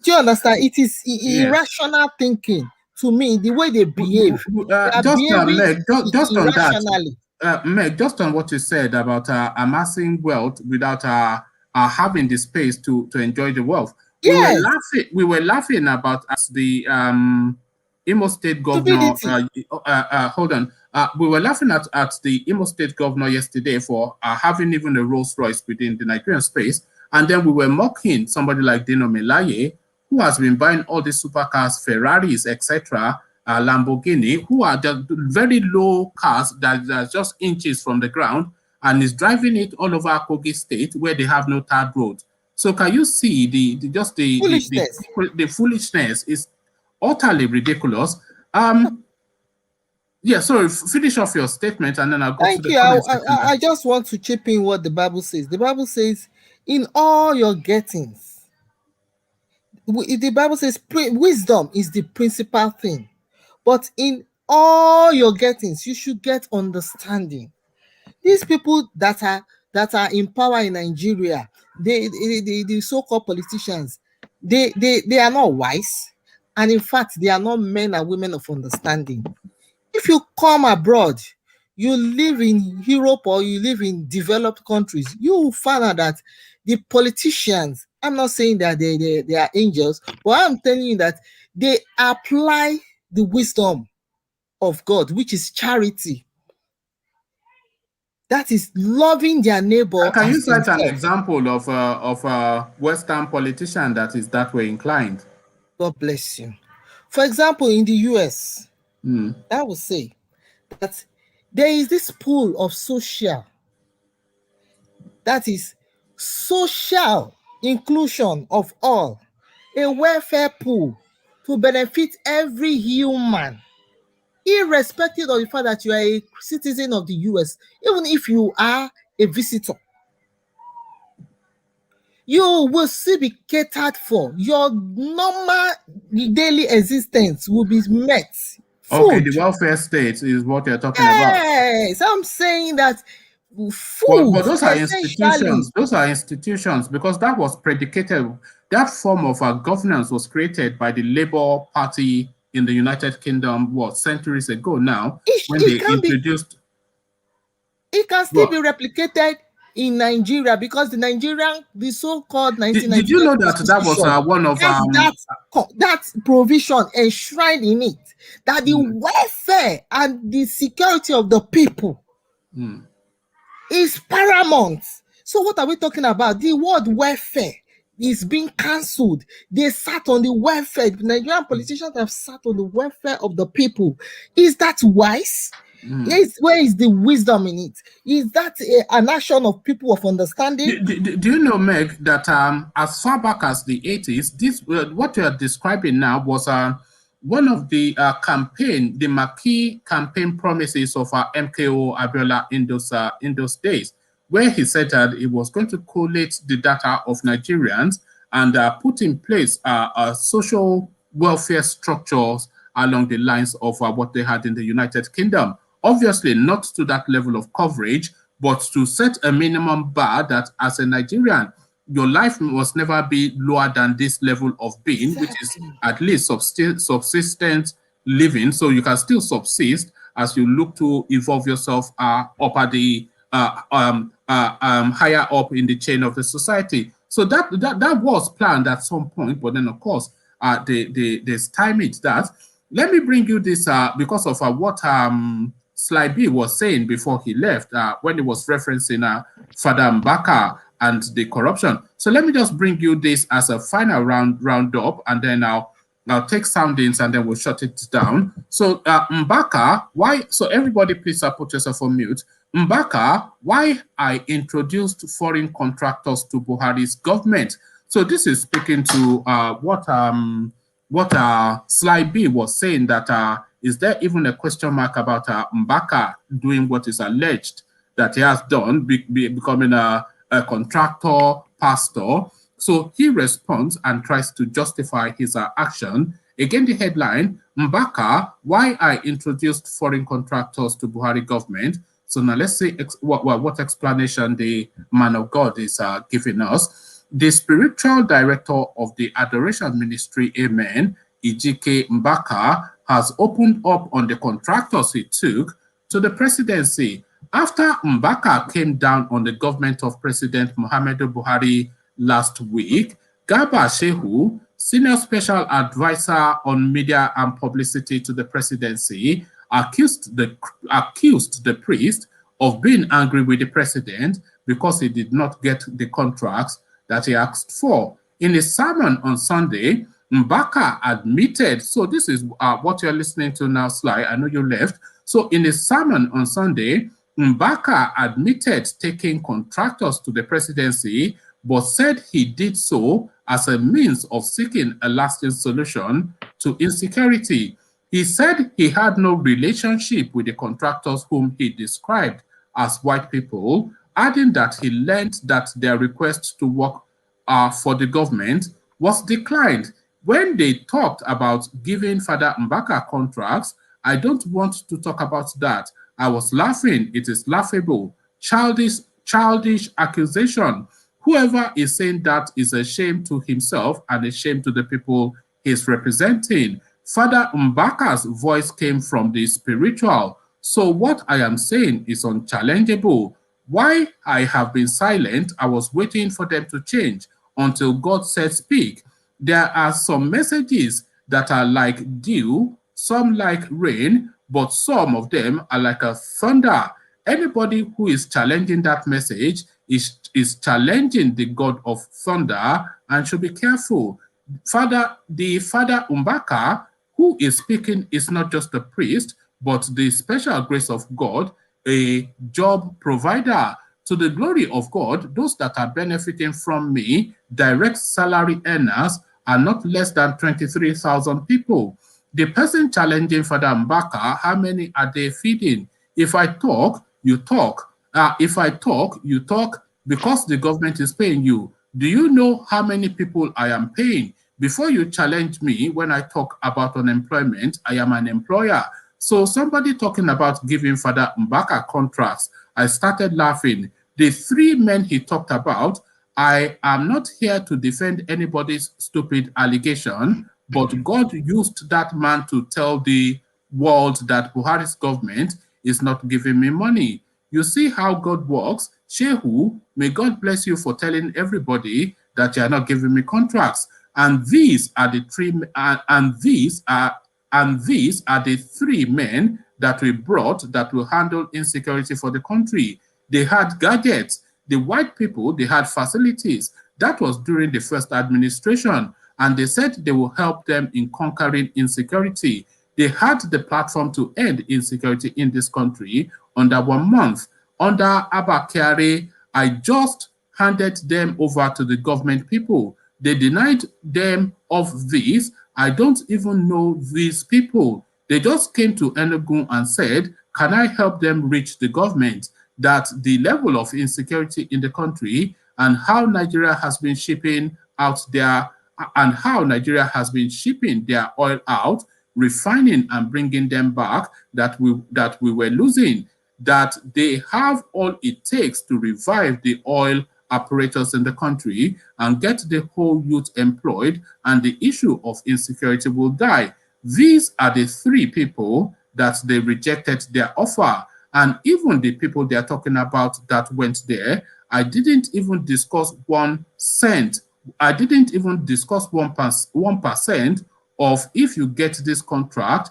Do you understand? It is irrational thinking to me. The way they behave, they are behaving irrationally. Meg, just on what you said about amassing wealth without are having the space to enjoy the wealth. Yes. We were laughing about as the Imo State governor. Hold on. We were laughing at the Imo State governor yesterday for having even a Rolls Royce within the Nigerian space, and then we were mocking somebody like Dino Melaye, who has been buying all these supercars, Ferraris, etc., Lamborghini, who are just very low cars that are just inches from the ground, and is driving it all over Kogi State where they have no tarred road. So can you see the foolishness is utterly ridiculous. Yeah, sorry, finish off your statement and then I'll go to the comments. I just want to chip in what the Bible says. The Bible says, in all your gettings, the Bible says wisdom is the principal thing. But in all your gettings, you should get understanding. These people that are in power in Nigeria, the so-called politicians, they are not wise, and in fact, they are not men and women of understanding. If you come abroad, you live in Europe or you live in developed countries, you will find out that the politicians, I'm not saying that they are angels, but I'm telling you that they apply the wisdom of God, which is charity. That is loving their neighbor. Can you cite an example of a Western politician that is that way inclined? God bless you. For example, in the US, I would say that there is this pool of social, that is social inclusion of all, a welfare pool to benefit every human, irrespective of the fact that you are a citizen of the US, even if you are a visitor. You will still be catered for. Your normal daily existence will be met. Food. Okay, the welfare state is what you're talking about. Yes, I'm saying that food. But those are institutions. Those are institutions because that was predicated. That form of governance was created by the Labour Party in the United Kingdom, centuries ago now, when they introduced. It can still be replicated in Nigeria because the so-called 1990. Did you know that that was one of that provision enshrined in it, that the welfare and the security of the people is paramount. So what are we talking about? The word welfare is being cancelled. They sat on the welfare. The Nigerian politicians have sat on the welfare of the people. Is that wise? Where is the wisdom in it? Is that a nation of people of understanding? Do you know, Meg, that as far back as the 80s, this what you are describing now was one of the the marquee campaign promises of MKO Abiola in those days, where he said that he was going to collate the data of Nigerians and put in place social welfare structures along the lines of what they had in the United Kingdom. Obviously, not to that level of coverage, but to set a minimum bar that as a Nigerian, your life must never be lower than this level of being, which is at least subsistence living. So you can still subsist as you look to evolve yourself up at the higher up in the chain of the society. So that was planned at some point, but then of course they stymied that. Let me bring you this because of what Sly B was saying before he left when he was referencing Father Mbaka and the corruption. So let me just bring you this as a final roundup, and then I'll take soundings and then we'll shut it down. So Mbaka, why? So everybody, please put yourself on mute. Mbaka, why I introduced foreign contractors to Buhari's government. So this is speaking to what Sly B was saying, that is there even a question mark about Mbaka doing what is alleged that he has done, becoming a contractor, pastor? So he responds and tries to justify his action. Again, the headline, Mbaka, why I introduced foreign contractors to Buhari government. So now let's see what explanation the man of God is giving us. The spiritual director of the Adoration Ministry, Amen, Ejike Mbaka, has opened up on the contractors he took to the presidency. After Mbaka came down on the government of President Muhammadu Buhari last week, Garba Shehu, senior special advisor on media and publicity to the presidency, accused the priest of being angry with the president because he did not get the contracts that he asked for. In a sermon on Sunday, Mbaka admitted, so this is what you're listening to now, Sly, I know you left. So in a sermon on Sunday, Mbaka admitted taking contractors to the presidency, but said he did so as a means of seeking a lasting solution to insecurity. He said he had no relationship with the contractors whom he described as white people, adding that he learned that their request to work for the government was declined. When they talked about giving Father Mbaka contracts, I don't want to talk about that. I was laughing. It is laughable. Childish accusation. Whoever is saying that is a shame to himself and a shame to the people he's representing. Father Mbaka's voice came from the spiritual. So what I am saying is unchallengeable. Why I have been silent, I was waiting for them to change until God said speak. There are some messages that are like dew, some like rain, but some of them are like a thunder. Anybody who is challenging that message is challenging the God of thunder and should be careful. The Father Mbaka, who is speaking, is not just a priest, but the special grace of God, a job provider. To the glory of God, those that are benefiting from me, direct salary earners, are not less than 23,000 people. The person challenging Father Mbaka, how many are they feeding? If I talk, you talk. If I talk, you talk because the government is paying you. Do you know how many people I am paying? Before you challenge me when I talk about unemployment, I am an employer. So somebody talking about giving Father Mbaka contracts, I started laughing. The three men he talked about, I am not here to defend anybody's stupid allegation, but God used that man to tell the world that Buhari's government is not giving me money. You see how God works. Shehu, may God bless you for telling everybody that you are not giving me contracts. And these are the three, these are the three men that we brought that will handle insecurity for the country. They had gadgets. The white people, they had facilities. That was during the first administration. And they said they will help them in conquering insecurity. They had the platform to end insecurity in this country under 1 month. Under Abakari, I just handed them over to the government people. They denied them of this. I don't even know these people. They just came to Enugu and said, can I help them reach the government? That the level of insecurity in the country and how Nigeria has been shipping out their oil out, refining and bringing them back, that we were losing, that they have all it takes to revive the oil apparatus in the country and get the whole youth employed, and the issue of insecurity will die. These are the three people that they rejected their offer. And even the people they are talking about that went there, I didn't even discuss 1 cent. I didn't even discuss 1% of if you get this contract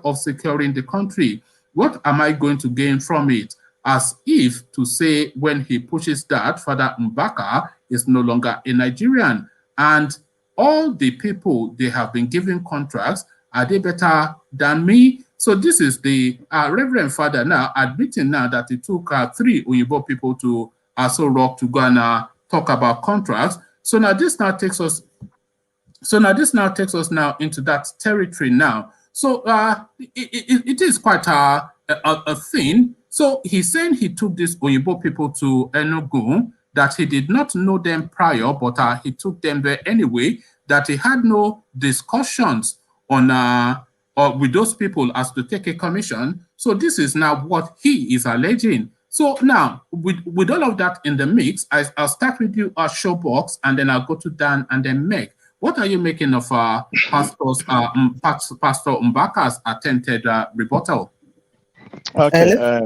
of securing the country. What am I going to gain from it? As if to say when he pushes that, Father Mbaka is no longer a Nigerian. And all the people they have been given contracts, are they better than me? So this is the Reverend Father now admitting now that it took 3 Uyibo people to Aso Rock to go and talk about contracts. So now this now takes us. So now this now takes us now into that territory now. So it is quite a thing. So he's saying he took these Uyibo people to Enugu, that he did not know them prior, but he took them there anyway. That he had no discussions on or with those people as to take a commission. So this is now what he is alleging. So now, with all of that in the mix, I'll start with you, Showbox, and then I'll go to Dan and then Meg. What are you making of Pastor Mbaka's attempted rebuttal? Okay.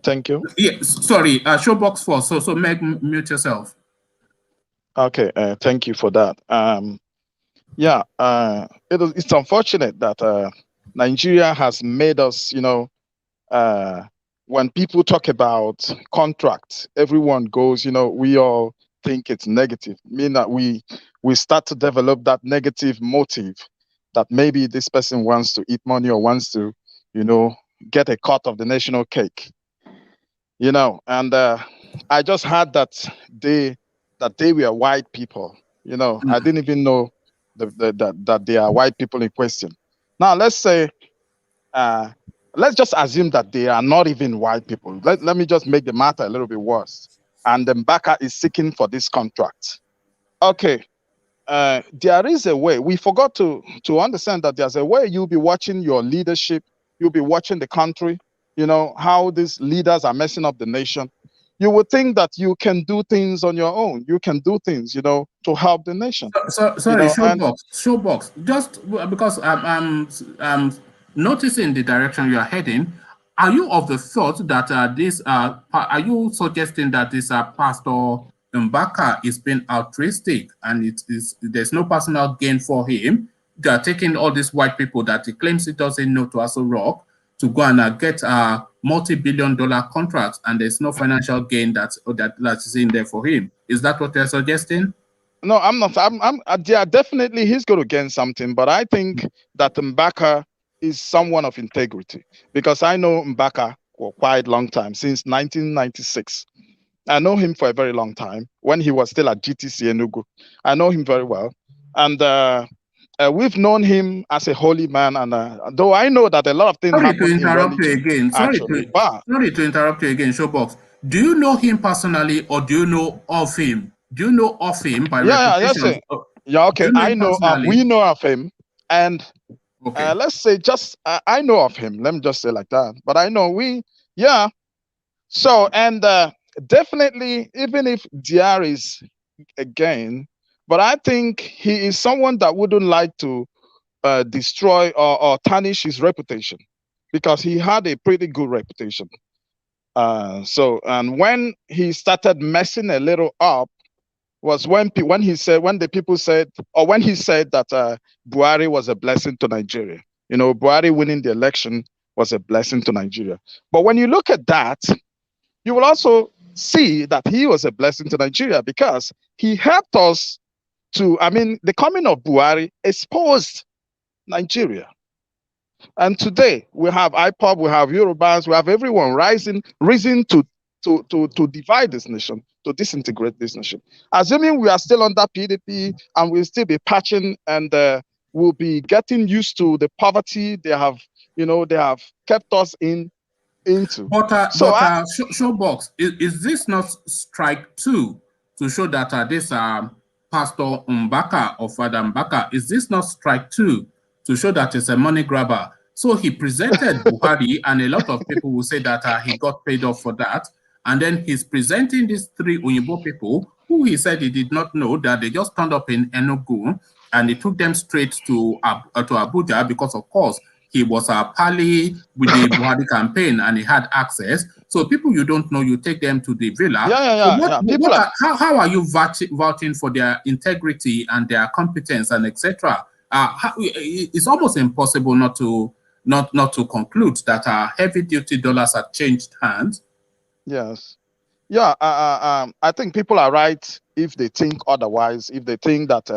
Thank you. Yeah, sorry, showbox 4. So Meg, mute yourself. Okay, thank you for that. Yeah, it's unfortunate that Nigeria has made us, when people talk about contracts, everyone goes, we all think it's negative. Mean that we start to develop that negative motive that maybe this person wants to eat money or wants to, get a cut of the national cake. And I just heard they they were white people. I didn't even know that they are white people in question. Now uh, let's just assume that they are not even white people. Let me just make the matter a little bit worse. And then Mbaka is seeking for this contract. Okay, there is a way. We forgot to understand that there's a way you'll be watching your leadership. You'll be watching the country. How these leaders are messing up the nation. You would think that you can do things on your own. You can do things, to help the nation. Sorry, showbox. Just because I'm noticing the direction you are heading. Are you of the thought that are you suggesting that this Pastor Mbaka is being altruistic and there's no personal gain for him? They are taking all these white people that he claims he doesn't know to Aso Rock to go and get multi-billion-dollar contracts, and there's no financial gain that is in there for him. Is that what you're suggesting? No, I'm not. Yeah, definitely he's going to gain something, but I think that Mbaka is someone of integrity, because I know Mbaka for quite a long time, since 1996. I know him for a very long time when he was still at GTC Enugu. I know him very well, and we've known him as a holy man. And though I know that a lot of things happen in religion, sorry to interrupt you again, Showbox. Do you know him personally, or do you know of him? Do you know of him by reputation? Yeah, okay. I know we know of him, and okay. Let's say I know of him. Let me just say like that. But I know So, and definitely, even if DR is again, but I think he is someone that wouldn't like to destroy or tarnish his reputation, because he had a pretty good reputation. So, and when he started messing a little up was when the people said, or when he said that Buhari was a blessing to Nigeria. Buhari winning the election was a blessing to Nigeria. But when you look at that, you will also see that he was a blessing to Nigeria, because he helped us the coming of Buhari exposed Nigeria. And today we have IPOB, we have Yorubas, we have everyone reason to divide this nation, to disintegrate this nation. Assuming we are still under PDP and we'll still be patching, and we'll be getting used to the poverty they have kept us into. Showbox, is this not strike 2 to show that this Pastor Mbaka or Father Mbaka, is this not strike 2 to show that it's a money grabber? So he presented Buhari, and a lot of people will say that he got paid off for that. And then he's presenting these 3 Uyinbo people who he said he did not know, that they just turned up in Enugu, and he took them straight to Abuja, because of course he was a pally with the Buhari campaign and he had access. So people you don't know, you take them to the villa. How are you vouching for their integrity and their competence and etc.? It's almost impossible not to conclude that heavy duty dollars have changed hands. Yes. Yeah, I think people are right if they think otherwise, if they think that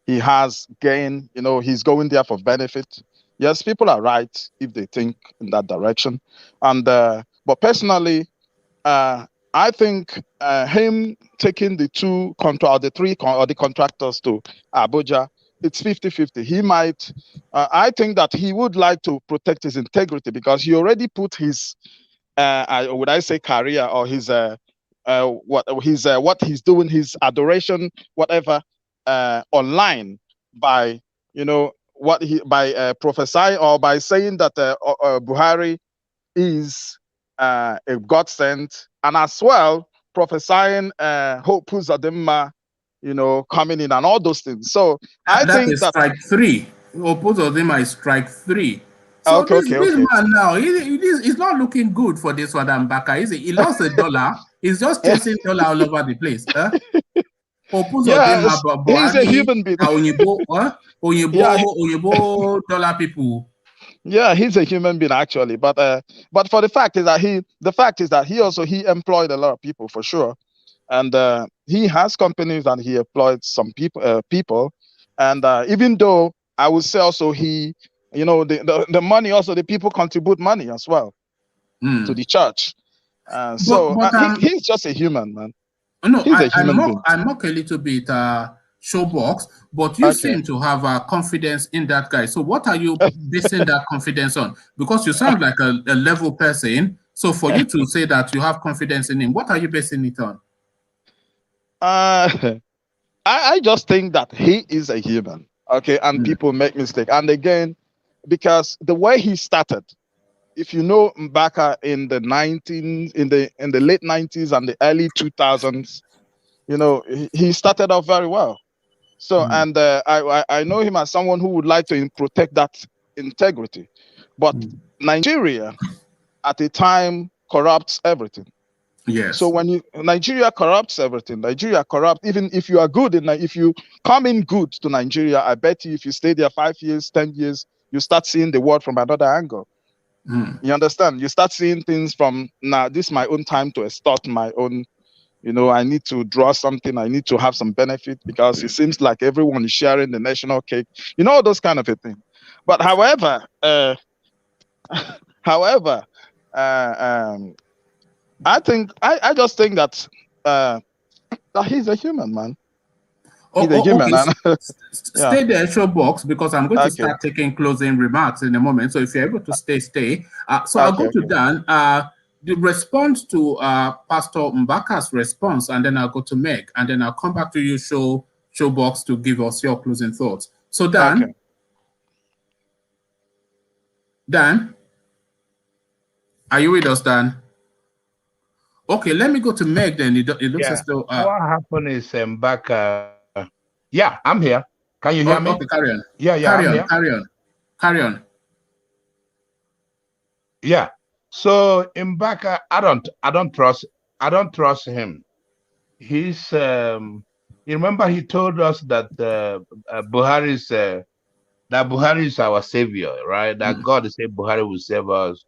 he has gain, he's going there for benefit. Yes, people are right if they think in that direction. And but personally, I think him taking the 2 the contractors to Abuja, it's 50-50. He might, I think that he would like to protect his integrity, because he already put his, would I say career, or his, what he's doing, his adoration, whatever, online by, by prophesying or by saying that Buhari is a godsend, and as well prophesying Hope Uzodinma, coming in and all those things. So I think that is strike 3. Hope Uzodinma is strike 3. So Okay, this man now, he's not looking good for this one, Mbaka, is he? He lost $1. He's just chasing dollar all over the place. Huh? Yeah, he's a human being. Onyibo dollar people. Yeah, he's a human being actually, but for the fact is that he employed a lot of people for sure, and he has companies and he employed some people, and even though I would say also he, the money also, the people contribute money as well to the church, he's just a human, man. No, he's a human being. I mock a little bit Showbox, but you seem to have confidence in that guy. So what are you basing that confidence on? Because you sound like a level person. So for you to say that you have confidence in him, what are you basing it on? I just think that he is a human, okay, and people make mistakes. And again, because the way he started, if you know Mbaka in the late 90s and the early 2000s, he started off very well. So, and I know him as someone who would like to protect that integrity. But Nigeria, at the time, corrupts everything. Yes. So when Nigeria corrupts everything, Nigeria corrupts, even if you are good, if you come in good to Nigeria, I bet you if you stay there 5 years, 10 years, you start seeing the world from another angle. You understand? You start seeing things from, now this is my own time to extort my own, I need to draw something, I need to have some benefit because it seems like everyone is sharing the national cake, all those kind of a thing. But however, I just think that he's a human, man. He's a human. Okay. Stay there, Showbox, because I'm going to start taking closing remarks in a moment. So if you're able to stay. So I'll go to Dan. The response to Pastor Mbaka's response, and then I'll go to Meg, and then I'll come back to you, Showbox, to give us your closing thoughts. So Dan, Dan, are you with us, Dan? Okay, let me go to Meg then. It looks as though... what happened is Mbaka... Yeah, I'm here. Can you hear me? Okay, carry on. Yeah, carry on. Yeah. So Mbaka, I don't trust him. He's you remember he told us that Buhari is our savior, right? That God is saying Buhari will save us.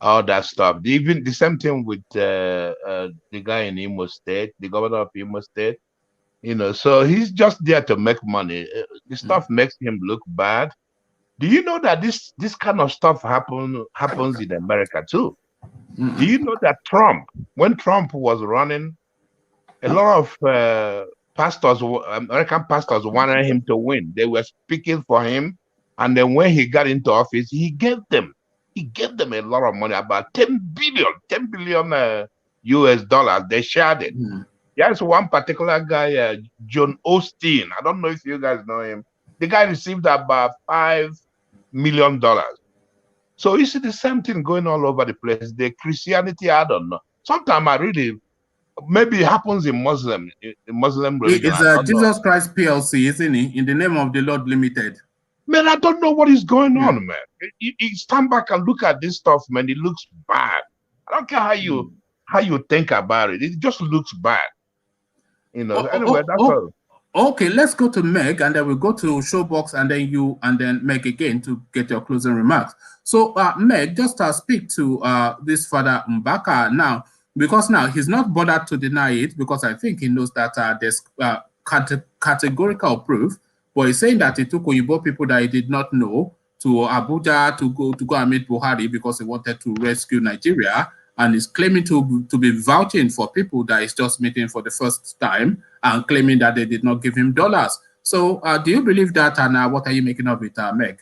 All that stuff. Even the same thing with the guy in Imo State, the governor of Imo State. So he's just there to make money. The stuff makes him look bad. Do you know that this kind of stuff happens in America too? Do you know that when Trump was running, a lot of American pastors wanted him to win. They were speaking for him, and then when he got into office, he gave them a lot of money, about 10 billion US dollars. They shared it. There's one particular guy, John Osteen. I don't know if you guys know him. The guy received about $5 million. So you see the same thing going all over the place. The Christianity, I don't know. Sometimes maybe it happens in Muslim religion. It's Jesus Christ PLC, isn't it? In the name of the Lord Limited. Man, I don't know what is going on, man. You stand back and look at this stuff, man. It looks bad. I don't care how you think about it. It just looks bad. Anyway, that's all. Okay, let's go to Meg, and then we'll go to Showbox, and then you, and then Meg again to get your closing remarks. So, Meg, just speak to this Father Mbaka now, because now he's not bothered to deny it, because I think he knows that there's categorical proof. But he's saying that he took Oyibo people that he did not know to Abuja to go and meet Buhari because he wanted to rescue Nigeria, and is claiming to be vouching for people that he's just meeting for the first time and claiming that they did not give him dollars. So do you believe that, and what are you making of it, Meg?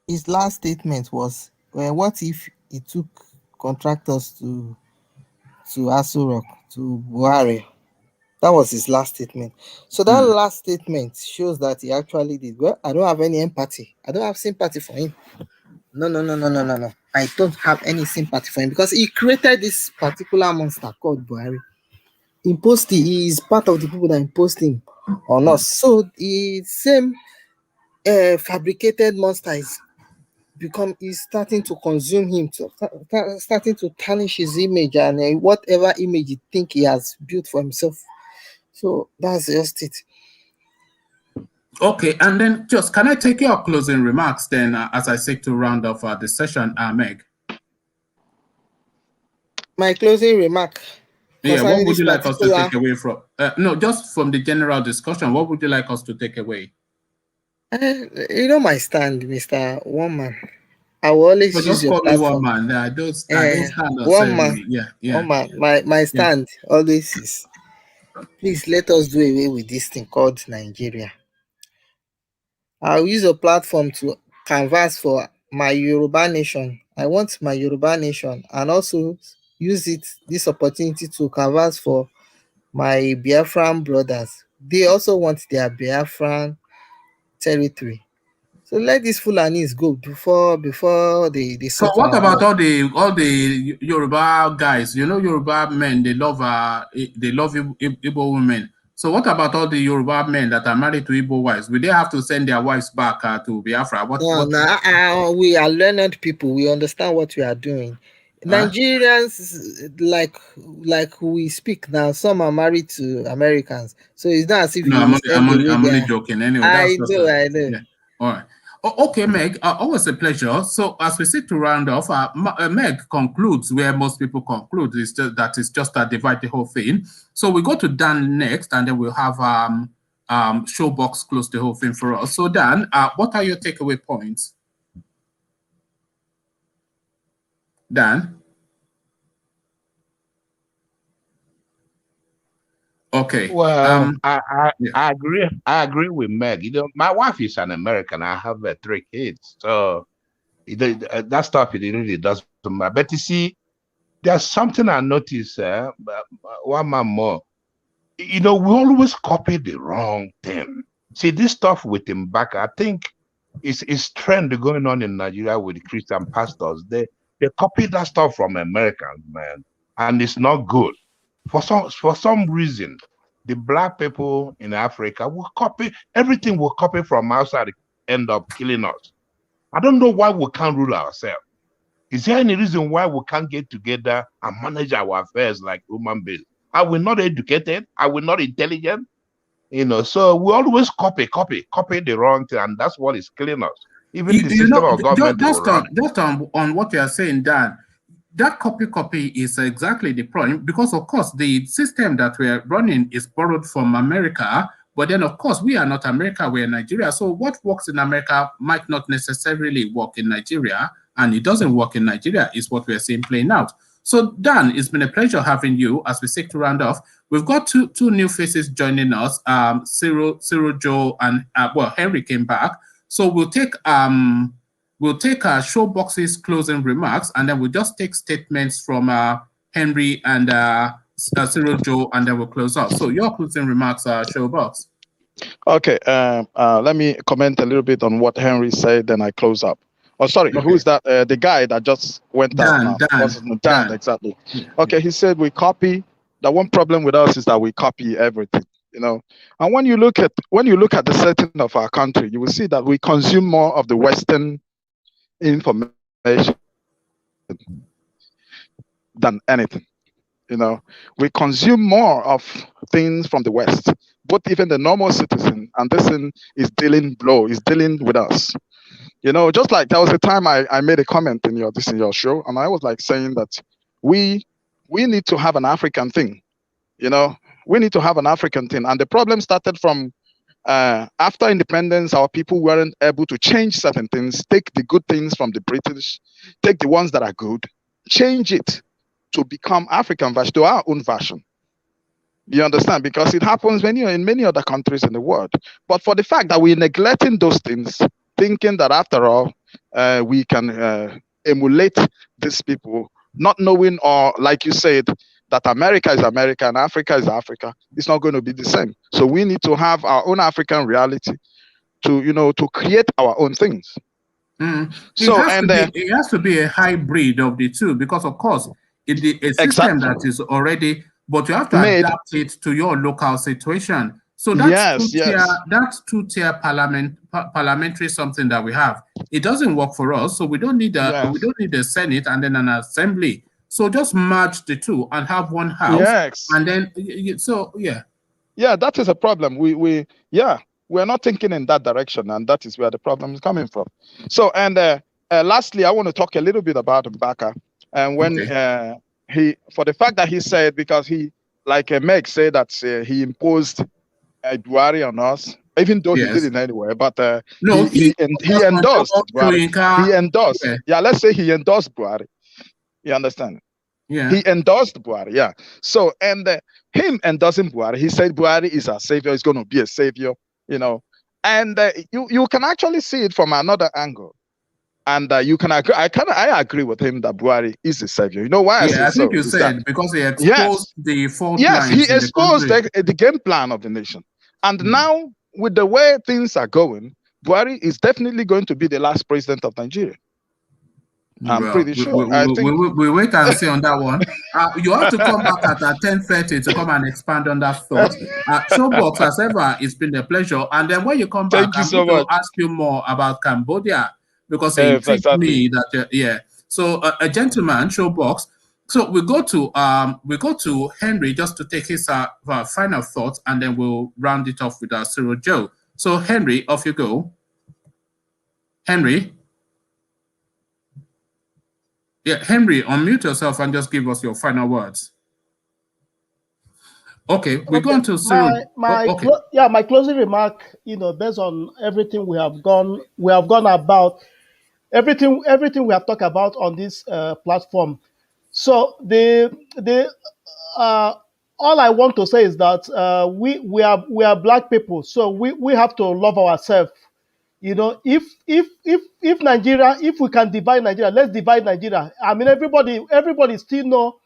His last statement was, well, what if he took contractors to Aso Rock, to Buhari? That was his last statement. So that last statement shows that he actually did. Well, I don't have any empathy. I don't have sympathy for him. No. I don't have any sympathy for him because he created this particular monster called Buhari. He is part of the people that imposed him on us. So the same fabricated monster is is starting to consume him, starting to tarnish his image and whatever image he think he has built for himself. So that's just it. Okay, and then just can I take your closing remarks then as I seek to round off the session, Meg? My closing remark. Yeah, what would you like us to take away from? No, just from the general discussion. What would you like us to take away? You know my stand, Mr. One Man. I will always use your platform. One Man. I don't stand on one man. Yeah. One Man. My stand always is, please let us do away with this thing called Nigeria. I'll use a platform to canvas for my Yoruba nation. I want my Yoruba nation, and also use this opportunity to canvas for my Biafran brothers. They also want their Biafran territory. So let these Fulanis go before they So what about all the Yoruba guys? You know, Yoruba men, they love Igbo women. So what about all the Yoruba men that are married to Igbo wives? Will they have to send their wives back to Biafra? We are learned people. We understand what we are doing. Nigerians, like we speak now, some are married to Americans. So it's not as if I'm only joking. Anyway, I know. Yeah. All right. Okay, Meg, always a pleasure. So as we seek to round off, Meg concludes where most people conclude, is that it's just a divide the whole thing. So we go to Dan next, and then we'll have Showbox close the whole thing for us. So Dan, what are your takeaway points? Dan? Okay. Well, I agree. I agree with Meg. You know, my wife is an American. I have 3 kids, so that stuff it really doesn't matter. But you see, there's something I noticed. One man more. You know, we always copy the wrong thing. See, this stuff with Mbaka, I think it's trend going on in Nigeria with Christian pastors. They copy that stuff from Americans, man, and it's not good. For some reason, the black people in Africa will copy everything. Will copy from outside, end up killing us. I don't know why we can't rule ourselves. Is there any reason why we can't get together and manage our affairs like human beings? Are we not educated? Are we not intelligent? You know, so we always copy the wrong thing, and that's what is killing us. Even the system of government. Just on what you are saying, Dan. That copy is exactly the problem, because of course the system that we're running is borrowed from America, but then of course we are not America, we're Nigeria. So what works in America might not necessarily work in Nigeria, and it doesn't work in Nigeria is what we're seeing playing out. So Dan, it's been a pleasure having you as we seek to round off. We've got two new faces joining us, Cyril Joe, and Henry came back. So we'll take Showbox's closing remarks, and then we'll just take statements from Henry and Cyril Joe, and then we'll close out. So your closing remarks, Showbox. Okay, let me comment a little bit on what Henry said, then I close up. Oh, sorry, okay. Who's that? The guy that just went out now. Dan, exactly. Okay, he said we copy. The one problem with us is that we copy everything, you know. And when you look at the setting of our country, you will see that we consume more of the Western information than anything. You know, we consume more of things from the West, but even the normal citizen, and this thing is dealing with us. You know, just like there was a time I made a comment in your show, and I was like saying that we need to have an African thing. You know, we need to have an African thing, and the problem started from after independence. Our people weren't able to change certain things, take the good things from the British, take the ones that are good, change it to become African version, to our own version. You understand? Because it happens in many other countries in the world. But for the fact that we're neglecting those things, thinking that after all, we can emulate these people, not knowing, or like you said, that America is America and Africa is Africa, it's not going to be the same. So we need to have our own African reality to create our own things. It has to be a hybrid of the two, because of course, a system that is already, but you have to adapt it to your local situation. So that's two-tier parliamentary something that we have. It doesn't work for us, so we don't need a Senate and then an assembly. So just merge the two and have one house. And then yeah, that is a problem. We're not thinking in that direction, and that is where the problem is coming from. So, and lastly, I want to talk a little bit about Mbaka, and when for the fact that he said, because he, like Meg said, that he imposed Buhari on us, even though he did it anyway. But he endorsed Buhari. He endorsed. Let's say he endorsed Buhari. You understand? Yeah. He endorsed Buhari. Yeah. So, and him endorsing Buhari, he said Buhari is our savior. He's going to be a savior. You know, and you can actually see it from another angle. And you can agree. I agree with him that Buhari is a savior. You know why? I think you said because he exposed the fault lines. He exposed the game plan of the nation. And now, with the way things are going, Buhari is definitely going to be the last president of Nigeria. I'm pretty sure. We wait and see on that one. You have to come back at 10:30 to come and expand on that thought. Showbox, as ever, it's been a pleasure. And then when you come back, I'm going to ask you more about Cambodia, because it intrigued me that So a gentleman, Showbox. So we go to Henry just to take his final thoughts, and then we'll round it off with Cyril Joe. So Henry, off you go. Henry. Yeah, Henry, unmute yourself and just give us your final words. Okay, we're going to Cyril. My closing remark, based on everything we have gone about, everything we have talked about on this platform. So all I want to say is that we are Black people, so we have to love ourselves. If Nigeria, if we can divide Nigeria, let's divide Nigeria. I mean, everybody still know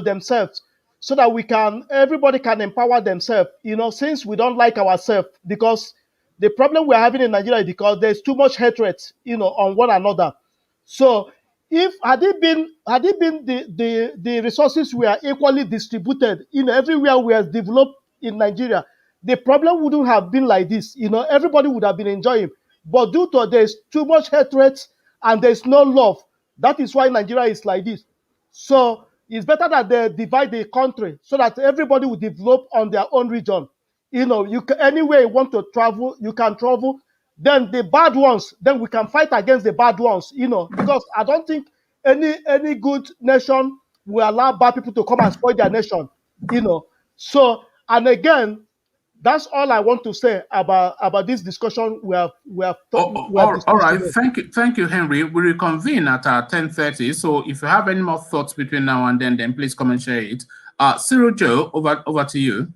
themselves, so that everybody can empower themselves. Since we don't like ourselves, because the problem we're having in Nigeria is because there's too much hatred, on one another. So if had it been the resources were equally distributed, everywhere we are developed in Nigeria, the problem wouldn't have been like this. Everybody would have been enjoying. But due to there's too much hatred and there's no love, that is why Nigeria is like this. So it's better that they divide the country so that everybody will develop on their own region. Anywhere you want to travel, you can travel. Then the bad ones, then we can fight against the bad ones, because I don't think any good nation will allow bad people to come and spoil their nation, So, and again, that's all I want to say about this discussion we have all right, today. Thank you, Henry. We reconvene at 10:30. So if you have any more thoughts between now and then please come and share it. Cyril Joe, over to you.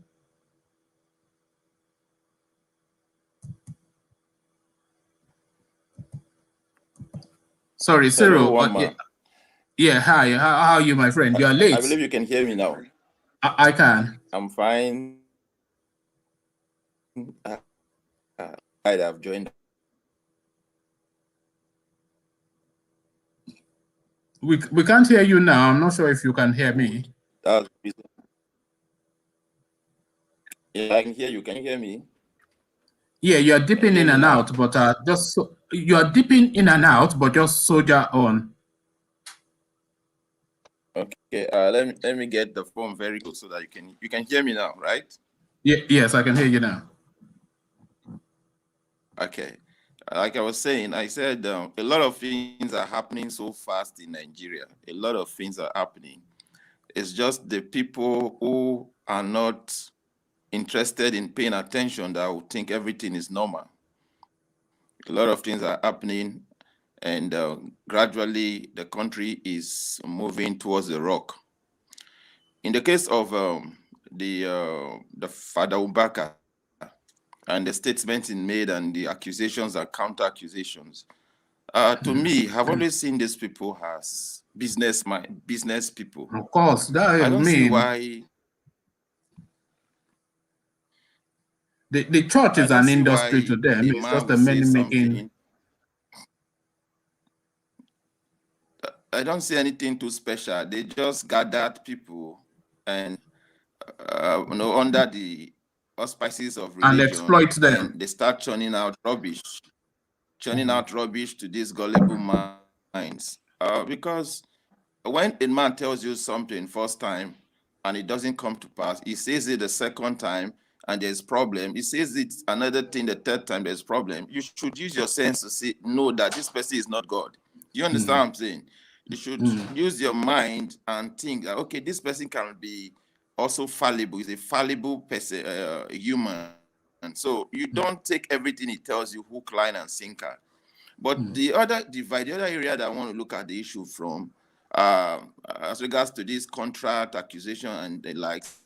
Sorry, Cyril. Yeah, hi. How are you, my friend? You are late. I believe you can hear me now. I can. I'm fine. I've joined. We can't hear you now. I'm not sure if you can hear me. Yeah, I can hear you. Can you hear me? Yeah, you are dipping in and out, but you are dipping in and out, but just soldier on. Okay. Let me get the phone very good so that you can hear me now, right? Yeah. Yes, I can hear you now. Okay. Like I was saying, I said a lot of things are happening so fast in Nigeria. A lot of things are happening. It's just the people who are not interested in paying attention that will think everything is normal. A lot of things are happening, and gradually the country is moving towards the rock. In the case of the Father Mbaka, and the statements he made and the accusations and counter accusations. To me, I've always seen these people as business people. Of course, that I don't see why. The church is an industry to them. It's just the money making. I don't see anything too special. They just gathered people and under the auspices of and religion, exploit them. and they start churning out rubbish to these gullible minds. Because when a man tells you something first time and it doesn't come to pass, he says it the second time and there's problem. He says it another thing the third time there's problem. You should use your sense to see, know that this person is not God. You understand what I'm saying? You should use your mind and think that, okay, this person can be also fallible. He's a fallible person, human. And so you don't take everything he tells you hook, line, and sinker. But the other area that I want to look at the issue from, as regards to this contract accusation and the likes,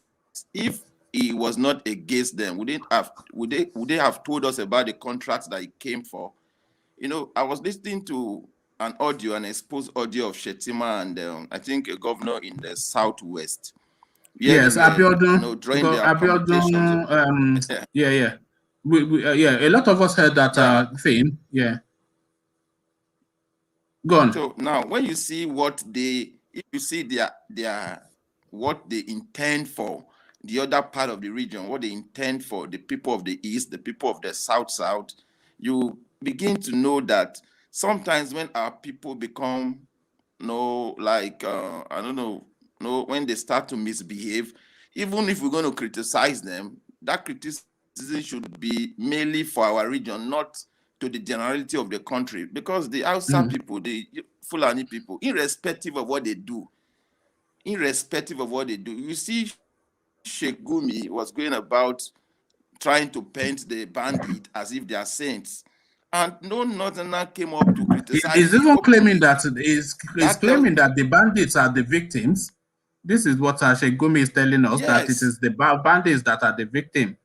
if he was not against them, would they have told us about the contracts that he came for? You know, I was listening to an exposed audio of Shetima and I think a governor in the Southwest. Yes, Abiodun. Drawing their Abiodun. Yeah. A lot of us heard that thing. Yeah. Go on. So now, when you see if you see their what they intend for the other part of the region, what they intend for the people of the East, the people of the South, you begin to know that sometimes when our people become, when they start to misbehave, even if we're going to criticize them, that criticism should be mainly for our region, not to the generality of the country, because the outside people, the Fulani people, irrespective of what they do, you see Sheikh Gumi was going about trying to paint the bandit as if they are saints. And no northerner came up to criticize. He's even claiming that claiming that the bandits are the victims. This is what Sheikh Gumi is telling us, that it is the bandits that are the victim.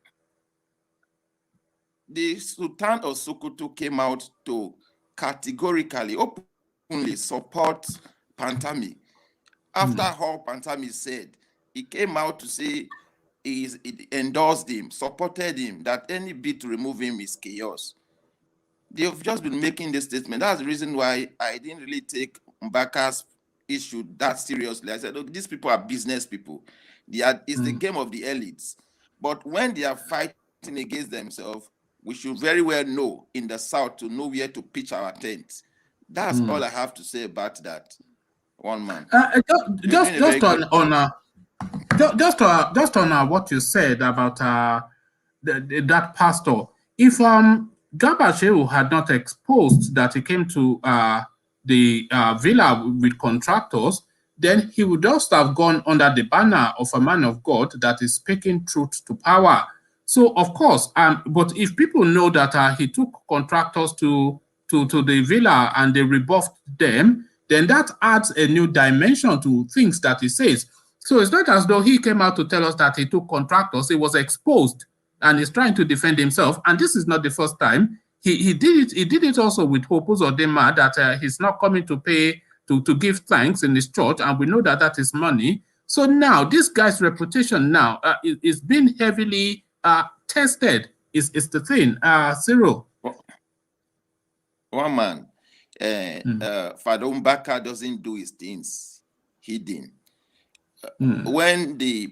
The Sultan of Sokoto came out to categorically, openly support Pantami. After all Pantami said, he came out to say he endorsed him, supported him, that any bid to remove him is chaos. They've just been making this statement. That's the reason why I didn't really take Mbaka's issue that seriously. I said, look, these people are business people. It's the game of the elites. But when they are fighting against themselves, we should very well know in the South to know where to pitch our tents. That's all I have to say about that. One man. Just on what you said about that pastor. If Garba Shehu had not exposed that he came to the villa with contractors, then he would just have gone under the banner of a man of God that is speaking truth to power. So, of course, but if people know that he took contractors to the villa and they rebuffed them, then that adds a new dimension to things that he says. So it's not as though he came out to tell us that he took contractors. He was exposed and he's trying to defend himself. And this is not the first time. He did it. He did it also with Hopus Odema, that he's not coming to pay to give thanks in his church, and we know that that is money. So now this guy's reputation now is being heavily tested. Is the thing, Cyril? One man, Father Mbaka doesn't do his things hidden. When the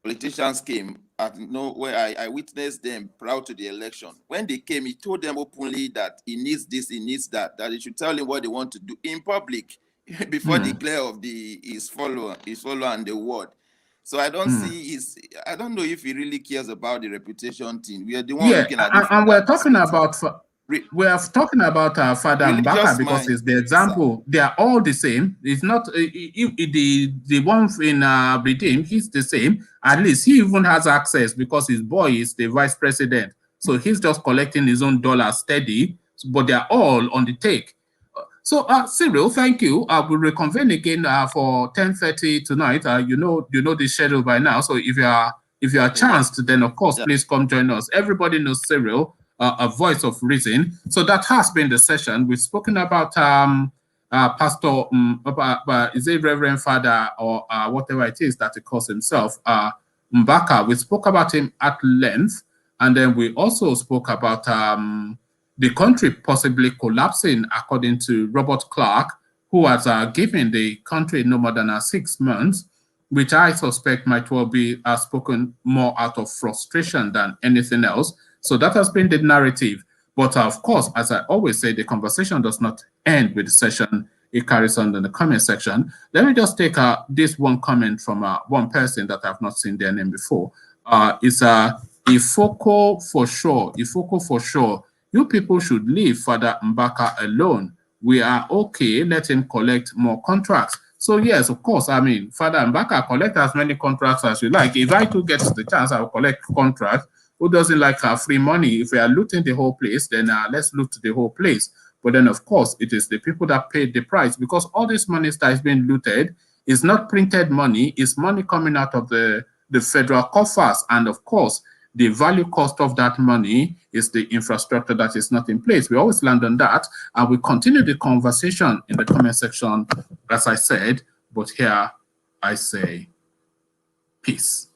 politicians came, where I witnessed them prior to the election. When they came, he told them openly that he needs this, he needs that they should tell him what they want to do in public before the glare of his follower and the word. So I don't see I don't know if he really cares about the reputation thing. We are the one looking at it. And we're talking about Father Mbaka because it's the example. They are all the same. It's not the one in Redeem. He's the same. At least he even has access because his boy is the vice president. So he's just collecting his own dollars steady. But they are all on the take. So Cyril, thank you. We'll reconvene again for 10:30 tonight. You know the schedule by now. So if you are chanced, then of course please come join us. Everybody knows Cyril. A voice of reason. So that has been the session. We've spoken about Pastor, is it Reverend Father or whatever it is that he calls himself, Mbaka. We spoke about him at length, and then we also spoke about the country possibly collapsing, according to Robert Clarke, who has given the country no more than 6 months. which I suspect might well be spoken more out of frustration than anything else. So that has been the narrative. But of course, as I always say, the conversation does not end with the session. It carries on in the comment section. Let me just take this one comment from one person that I've not seen their name before. It's Ifoko for sure. Ifoko for sure. You people should leave Father Mbaka alone. We are okay. Let him collect more contracts. So yes, of course, I mean, Father Mbaka, collect as many contracts as you like. If I too get the chance, I will collect contracts. Who doesn't like free money? If we are looting the whole place, then let's loot the whole place. But then, of course, it is the people that paid the price, because all this money that is being looted is not printed money. It's money coming out of the federal coffers. And of course, the value cost of that money is the infrastructure that is not in place. We always land on that, and we continue the conversation in the comment section, as I said. But here I say, peace.